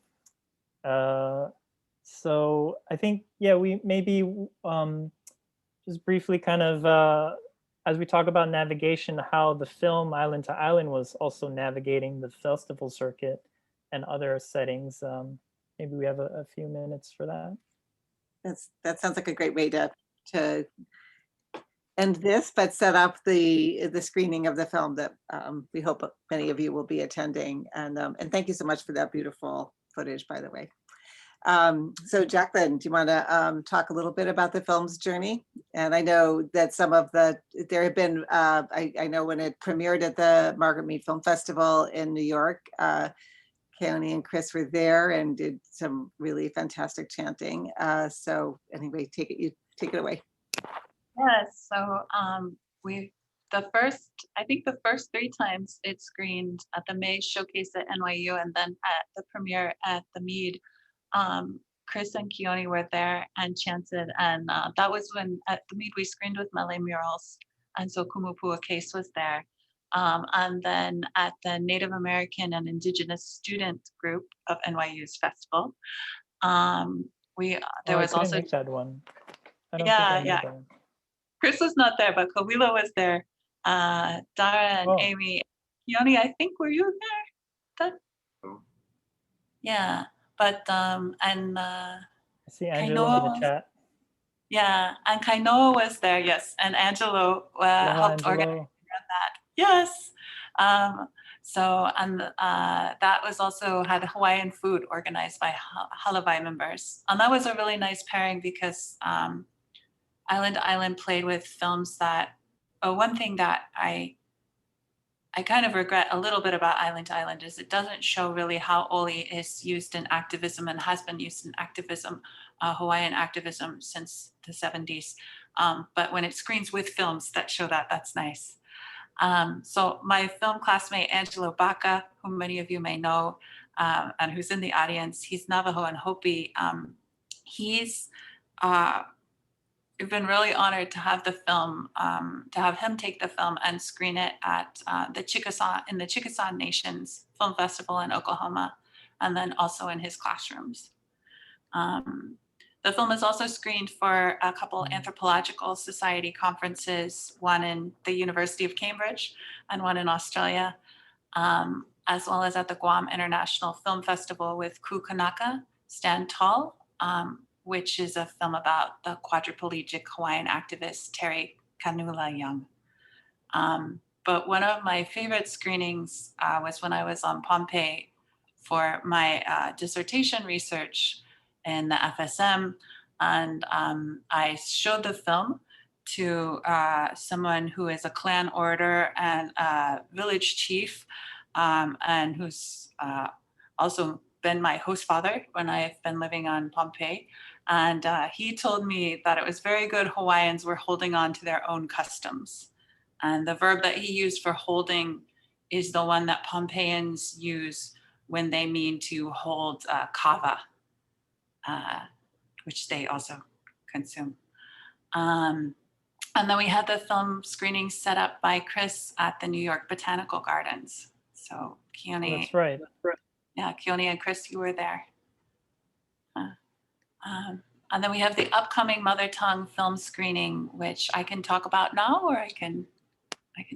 So I think, yeah, we maybe just briefly kind of, as we talk about navigation, how the film Island to Island was also navigating the festival circuit and other settings. Maybe we have a few minutes for that. That sounds like a great way to end this, but set up the screening of the film that we hope many of you will be attending. And thank you so much for that beautiful footage, by the way. So Jacqueline, do you want to talk a little bit about the film's journey? And I know that there have been, I know when it premiered at the Margaret Mead Film Festival in New York, Keone and Chris were there and did some really fantastic chanting. So anyway, take it take it away. Yes, so I think the first 3 times it screened at the May showcase at NYU and then at the premiere at the Mead. Chris and Keone were there and chanted, and that was when at the Mead we screened with Malay murals, and so Kumupua Case was there. And then at the Native American and Indigenous student group of NYU's festival, there was I couldn't also make that one. I don't yeah, think I made yeah. that one. Chris was not there, but Kawila was there. Dara and Oh. Amy, Keone, I think were you there? Yeah, but and I see Angelo in the chat. yeah, and Kainoa was there, yes, and Angelo Aloha, helped Angelo. organize that. Yes. So and that was also had Hawaiian food organized by Halavai members, and that was a really nice pairing because Island to Island played with films that. One thing that I kind of regret a little bit about Island to Island is it doesn't show really how Oli is used in activism and has been used in activism, Hawaiian activism since the 70s. But when it screens with films that show that, that's nice. So my film classmate, Angelo Baca, whom many of you may know, and who's in the audience, he's Navajo and Hopi. He's we've been really honored to have the film, to have him take the film and screen it at the Chickasaw Nations Film Festival in Oklahoma, and then also in his classrooms. The film is also screened for a couple anthropological society conferences, one in the University of Cambridge and one in Australia, as well as at the Guam International Film Festival with Ku Kanaka, Stand Tall, which is a film about the quadriplegic Hawaiian activist Terry Kanula Young. But one of my favorite screenings was when I was on Pompeii for my dissertation research in the FSM. And I showed the film to someone who is a clan orator and a village chief, and who's also been my host father when I've been living on Pompeii. And he told me that it was very good Hawaiians were holding on to their own customs. And the verb that he used for holding is the one that Pompeians use when they mean to hold kava, which they also consume. And then we had the film screening set up by Chris at the New York Botanical Gardens. So Keone. That's right. Yeah, Keone and Chris, you were there. And then we have the upcoming Mother Tongue film screening, which I can talk about now, or I can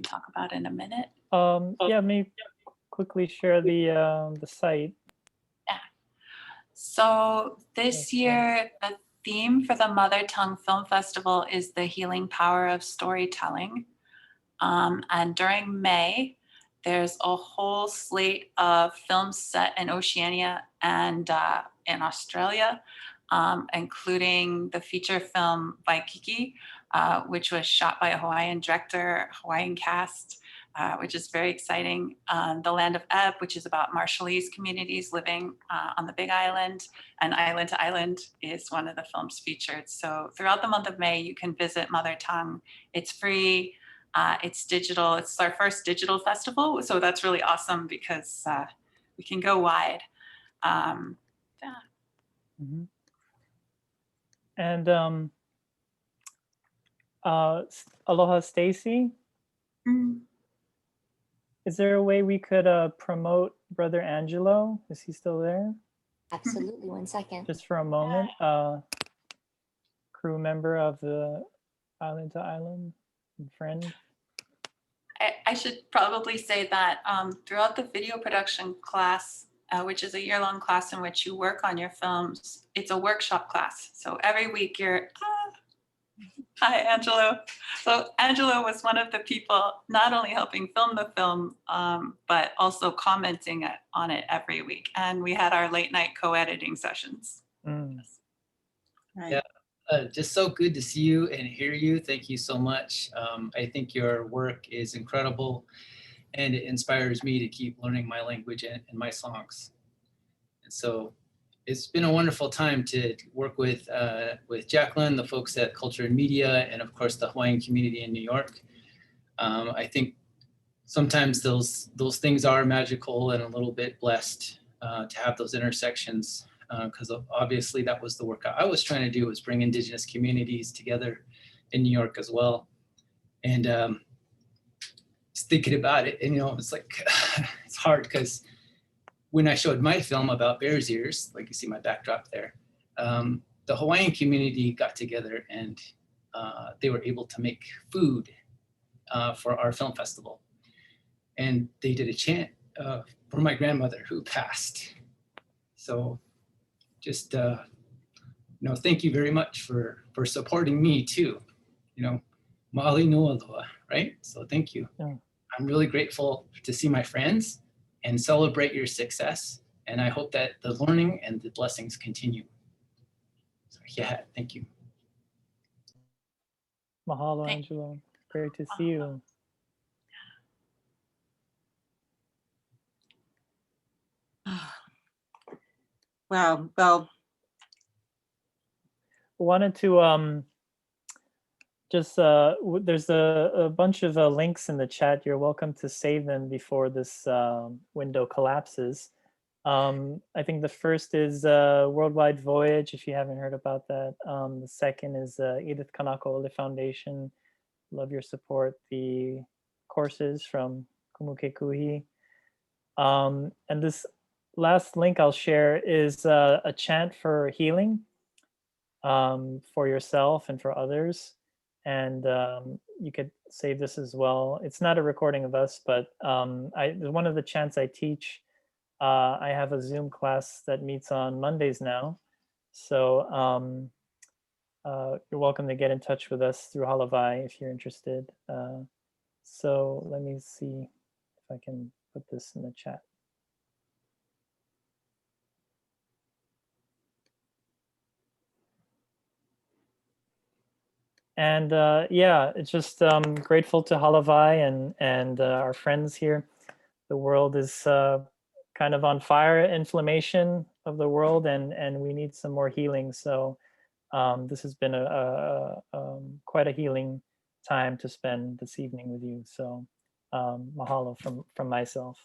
talk about in a minute. Yeah, maybe quickly share the site. Yeah. So this year, the theme for the Mother Tongue Film Festival is the healing power of storytelling. And during May, there's a whole slate of films set in Oceania and in Australia, including the feature film Waikiki, which was shot by a Hawaiian director, Hawaiian cast, which is very exciting. The Land of Ebb, which is about Marshallese communities living on the Big Island, and Island to Island is one of the films featured. So throughout the month of May, you can visit Mother Tongue. It's free, it's digital. It's our first digital festival, so that's really awesome because we can go wide. Yeah. Mm-hmm. And aloha, Stacy. Mm. Is there a way we could promote Brother Angelo? Is he still there? Absolutely. 1 second. Just for a moment. Crew member of the Island to Island and friend. I should probably say that throughout the video production class, which is a year-long class in which you work on your films, it's a workshop class. So every week you're, hi, Angelo. So Angelo was one of the people not only helping film the film, but also commenting on it every week. And we had our late night co-editing sessions. Mm. Right. Yeah, just so good to see you and hear you. Thank you so much. I think your work is incredible and it inspires me to keep learning my language and my songs. And so it's been a wonderful time to work with Jacqueline, the folks at Culture and Media, and of course the Hawaiian community in New York. I think sometimes those things are magical and a little bit blessed to have those intersections, because obviously that was the work I was trying to do, was bring Indigenous communities together in New York as well. And just thinking about it, and it's like, it's hard because when I showed my film about bear's ears, like you see my backdrop there, the Hawaiian community got together and they were able to make food for our film festival. And they did a chant for my grandmother who passed. So just, thank you very much for supporting me too. Mauli no aloha, right? So thank you. Yeah. I'm really grateful to see my friends and celebrate your success. And I hope that the learning and the blessings continue. So yeah, thank you. Mahalo, Angelo. Great to see you. Wow. Well, Wanted to just there's a bunch of links in the chat. You're welcome to save them before this window collapses. I think the first is Worldwide Voyage, if you haven't heard about that. The second is Edith Kanako Ole Foundation. Love your support. The courses from Kumuke Kuhi. And this last link I'll share is a chant for healing for yourself and for others. And you could save this as well. It's not a recording of us, but one of the chants I teach, I have a Zoom class that meets on Mondays now. So you're welcome to get in touch with us through Halavai if you're interested. So let me see if I can put this in the chat. And yeah, it's just grateful to Halavai and our friends here. The world is kind of on fire, inflammation of the world, and we need some more healing. So this has been quite a healing time to spend this evening with you. So mahalo from myself.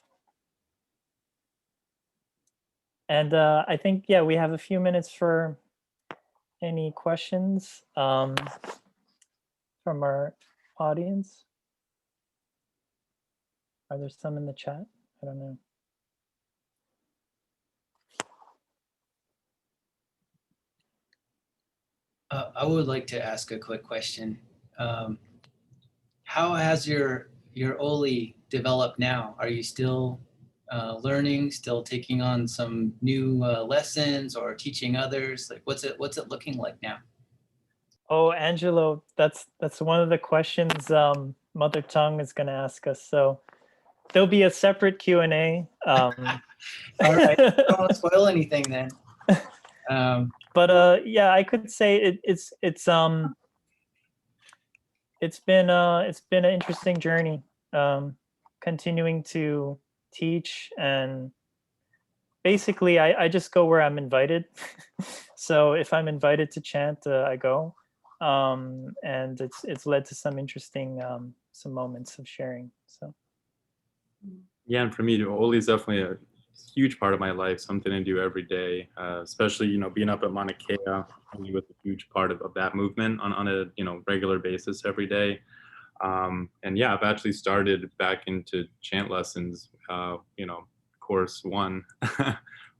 And I think, yeah, we have a few minutes for any questions from our audience. Are there some in the chat? I don't know. I would like to ask a quick question. How has your Oli developed now? Are you still learning, still taking on some new lessons or teaching others? Like what's it looking like now? Oh, Angelo, that's one of the questions Mother Tongue is going to ask us. So there'll be a separate Q&A. All right, I don't want to spoil anything then. But yeah, I could say it's been an interesting journey, continuing to teach, and basically I just go where I'm invited. So if I'm invited to chant, I go. And it's led to some interesting some moments of sharing. So yeah, and for me, Oli is definitely a huge part of my life, something I do every day, especially being up at Mauna Kea. Oli was a huge part of that movement on a regular basis every day. And yeah, I've actually started back into chant lessons, course 1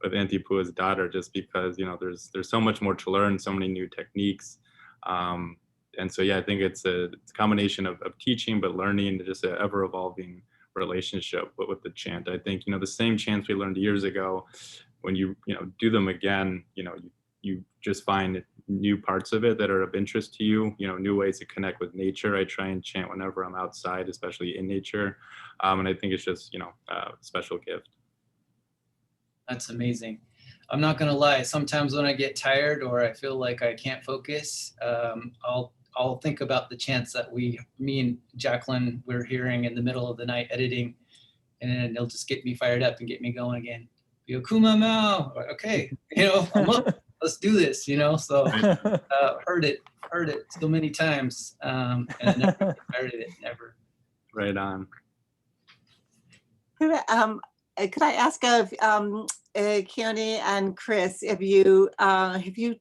with Auntie Pua's daughter, just because there's so much more to learn, so many new techniques. And so, yeah, I think it's a combination of teaching, but learning, just an ever evolving relationship with the chant. I think, the same chants we learned years ago, when you do them again, you just find new parts of it that are of interest to you, new ways to connect with nature. I try and chant whenever I'm outside, especially in nature. And I think it's just, a special gift. That's amazing. I'm not gonna lie, sometimes when I get tired or I feel like I can't focus, I'll think about the chants that me and Jacqueline were hearing in the middle of the night editing, and it'll just get me fired up and get me going again. Yokuma Mao. Okay, I'm up. Let's do this. So heard it so many times, and I never heard it. Never. Right on. Could I ask of Keone and Chris, have you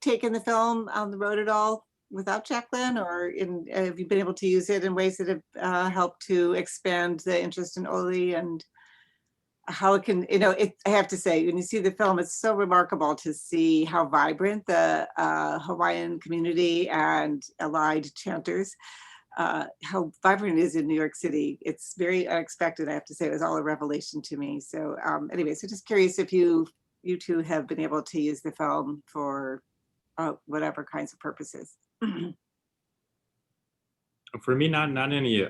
taken the film on the road at all without Jacqueline, or have you been able to use it in ways that have helped to expand the interest in Oli, and how it can, I have to say, when you see the film, it's so remarkable to see how vibrant the Hawaiian community and allied chanters, how vibrant it is in New York City. It's very unexpected, I have to say. It was all a revelation to me. So anyway, so just curious if you two have been able to use the film for whatever kinds of purposes. For me, not any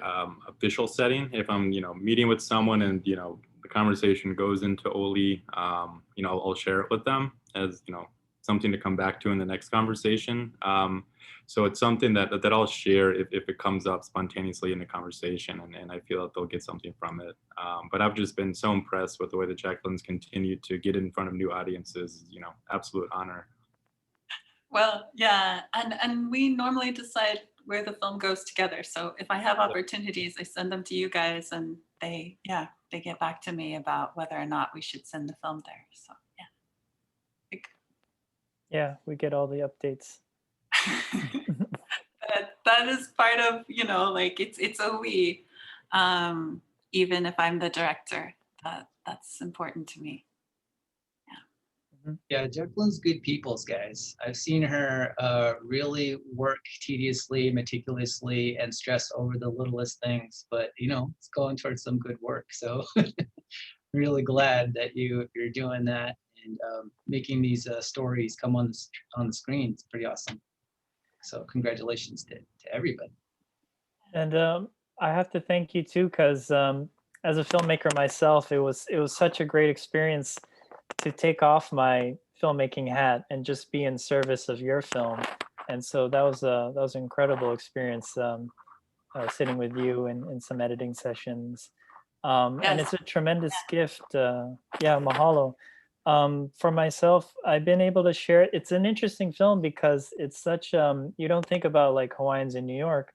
official setting. If I'm, meeting with someone and, the conversation goes into Oli, I'll share it with them as, something to come back to in the next conversation. So it's something that I'll share if it comes up spontaneously in the conversation, and I feel that they'll get something from it. But I've just been so impressed with the way that Jacqueline's continued to get in front of new audiences. Absolute honor. Well, yeah, and we normally decide where the film goes together. So if I have opportunities, I send them to you guys, and they get back to me about whether or not we should send the film there. So yeah. Yeah, we get all the updates. that is part of, it's a we, even if I'm the director, that's important to me. Yeah, Jacqueline's good people's, guys. I've seen her really work tediously, meticulously, and stress over the littlest things, but it's going towards some good work. So really glad that you're doing that and making these stories come on the screen. It's pretty awesome. So congratulations to everybody. And I have to thank you too, because as a filmmaker myself, it was such a great experience to take off my filmmaking hat and just be in service of your film. And so that was an incredible experience, sitting with you in some editing sessions. And it's a tremendous gift. Mahalo. For myself, I've been able to share it. It's an interesting film because it's such, you don't think about like Hawaiians in New York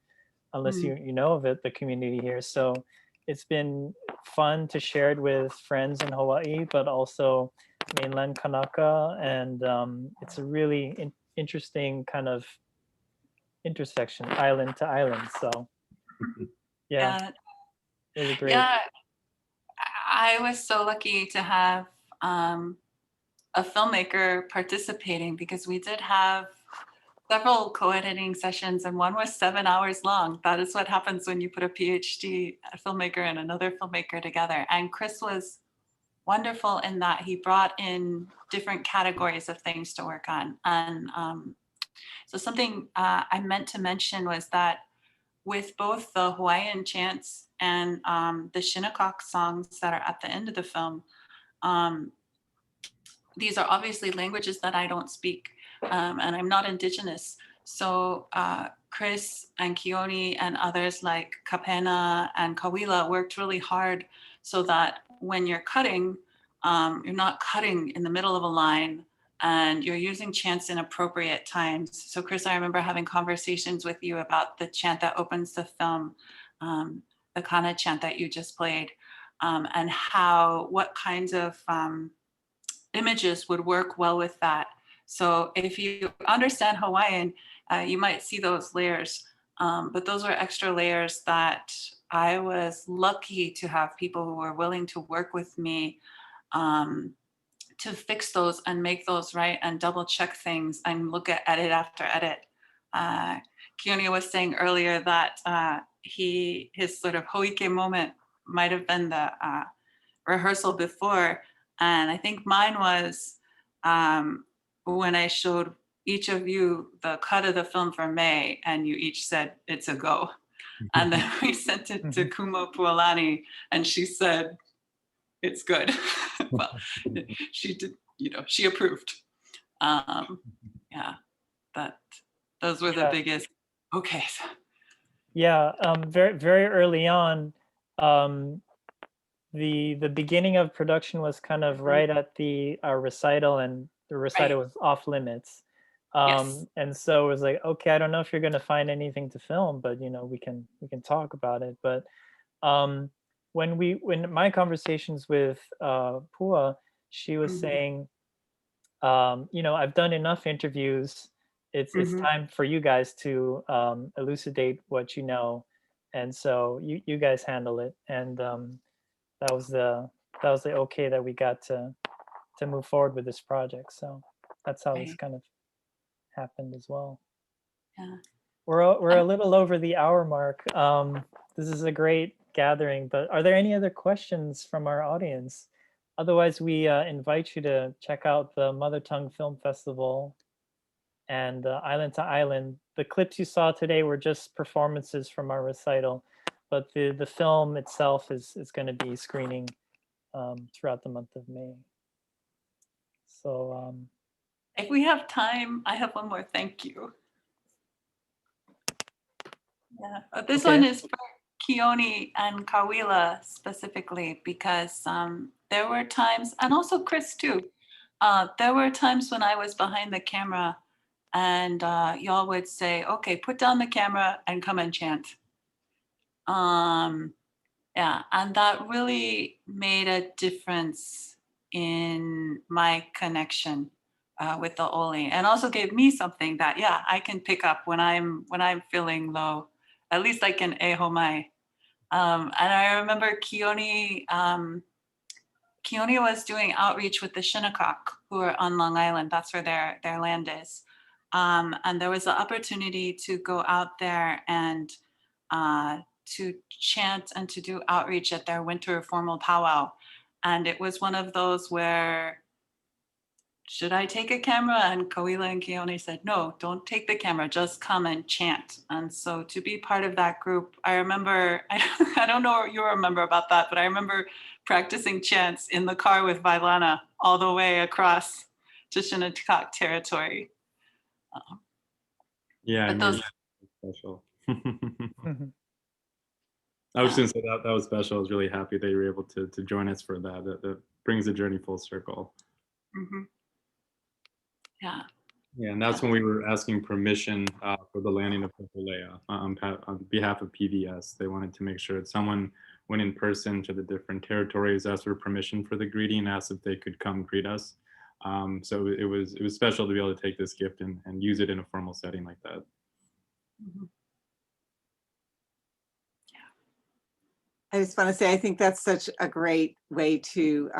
unless you know of it, the community here. So it's been fun to share it with friends in Hawaii, but also mainland Kanaka. And it's a really interesting kind of intersection, island to island. So yeah, really great. Yeah, I was so lucky to have a filmmaker participating, because we did have several co-editing sessions, and one was 7 hours long. That is what happens when you put a PhD filmmaker and another filmmaker together. And Chris was wonderful in that he brought in different categories of things to work on. And so something I meant to mention was that with both the Hawaiian chants and the Shinnecock songs that are at the end of the film, these are obviously languages that I don't speak, and I'm not Indigenous. So Chris and Keone and others like Kapena and Kawila worked really hard so that when you're cutting, you're not cutting in the middle of a line, and you're using chants in appropriate times. So Chris, I remember having conversations with you about the chant that opens the film, the Kana chant that you just played, and what kinds of images would work well with that. So if you understand Hawaiian, you might see those layers, but those were extra layers that I was lucky to have people who were willing to work with me to fix those and make those right and double check things and look at edit after edit. Keone was saying earlier that his sort of hoike moment might have been the rehearsal before. And I think mine was when I showed each of you the cut of the film for May, and you each said, it's a go. And then we sent it to Kumo Pualani, and she said, it's good. Well, she did, she approved. Those were the biggest okays. Yeah, very, very early on, the beginning of production was kind of right at our recital, and the recital was off limits. Yes. And so it was like, okay, I don't know if you're gonna find anything to film, but we can talk about it. But when my conversations with Pua, she was saying, I've done enough interviews. It's time for you guys to elucidate what you know, and so you guys handle it. And that was the okay that we got to move forward with this project. So that's how this kind of happened as well. Yeah. We're a little over the hour mark. This is a great gathering, but are there any other questions from our audience? Otherwise, we invite you to check out the Mother Tongue Film Festival and Island to Island. The clips you saw today were just performances from our recital, but the film itself is going to be screening throughout the month of May. So if we have time, I have one more thank you. Yeah, this one is for Keone and Kawila specifically, because there were times, and also Chris too, there were times when I was behind the camera and y'all would say, okay, put down the camera and come and chant. Yeah, and that really made a difference in my connection with the Oli, and also gave me something that, yeah, I can pick up when I'm feeling low. At least I can ehomai. And I remember Keone was doing outreach with the Shinnecock, who are on Long Island. That's where their land is. And there was an opportunity to go out there and to chant and to do outreach at their winter formal powwow. And it was one of those where, should I take a camera? And Kawila and Keone said, no, don't take the camera, just come and chant. And so to be part of that group, I remember, I don't know what you remember about that, but I remember practicing chants in the car with Vailana all the way across to Shinnecock territory. Yeah, I mean, special. I was just gonna say that was special. I was really happy that you were able to join us for that. That brings the journey full circle. Mm-hmm. Yeah. Yeah, and that's when we were asking permission for the landing of Popolea on behalf of PBS. They wanted to make sure that someone went in person to the different territories, asked for permission for the greeting, asked if they could come greet us. So it was special to be able to take this gift and use it in a formal setting like that. Mm-hmm. I just want to say, I think that's such a great way to,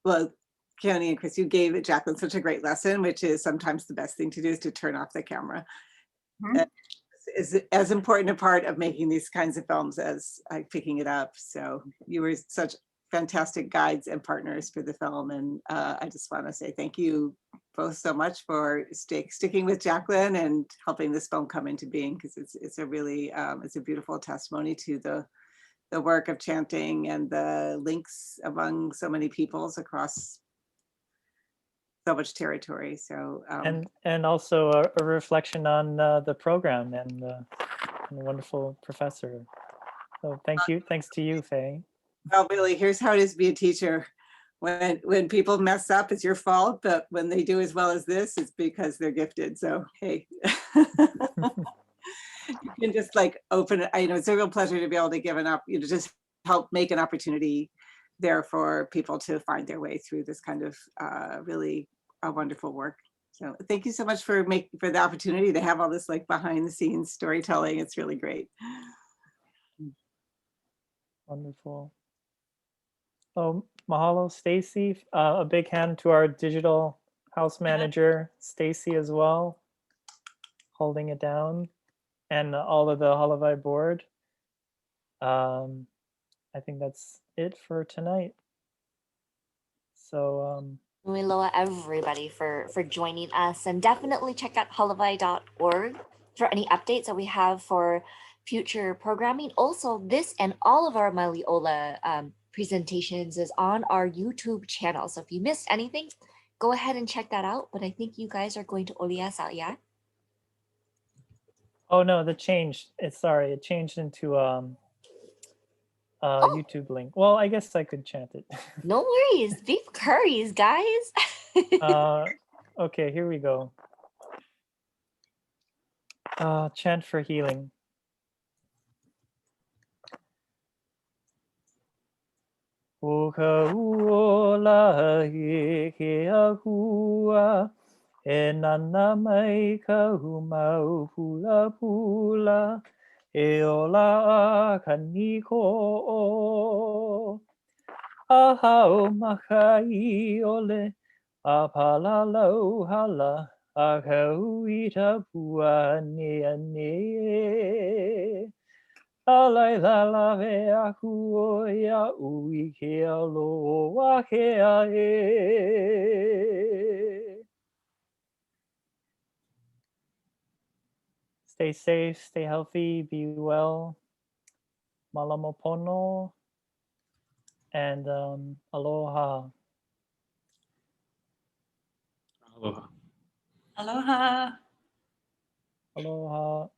well, Keone and Chris, you gave Jacqueline such a great lesson, which is sometimes the best thing to do is to turn off the camera. Mm-hmm. Is as important a part of making these kinds of films as picking it up. So you were such fantastic guides and partners for the film. And I just want to say thank you both so much for sticking with Jacqueline and helping this film come into being, because it's a really, it's a beautiful testimony to the work of chanting and the links among so many peoples across so much territory. So and also a reflection on the program and the wonderful professor. So thanks to you, Fey. Well, really, here's how it is to be a teacher. When people mess up, it's your fault, but when they do as well as this, it's because they're gifted. So hey. You can just like open it. It's a real pleasure to be able to give just help make an opportunity there for people to find their way through this kind of really wonderful work. So thank you so much for the opportunity to have all this like behind the scenes storytelling. It's really great. Wonderful. Oh, mahalo, Stacy. A big hand to our digital house manager, Stacy, as well, holding it down. And all of the Halavai board. I think that's it for tonight. So we love everybody for joining us, and definitely check out halavai.org for any updates that we have for future programming. Also, this and all of our Mauli Ola presentations is on our YouTube channel. So if you missed anything, go ahead and check that out. But I think you guys are going to oli us out, yeah? Oh no, it changed into YouTube link. Well, I guess I could chant it. No worries. Beef curries, guys. Okay, here we go. Chant for healing. O Kahu he ke ahua e nana mai Kahu mau pula pula e ola a kaniko o ahau makai ole a palalau hala a Kahu ita pua ne ne Alai la ve aku o ia ui ke alo wa ke ae. Stay safe, stay healthy, be well. Malamopono and aloha. Aloha. Aloha. Aloha.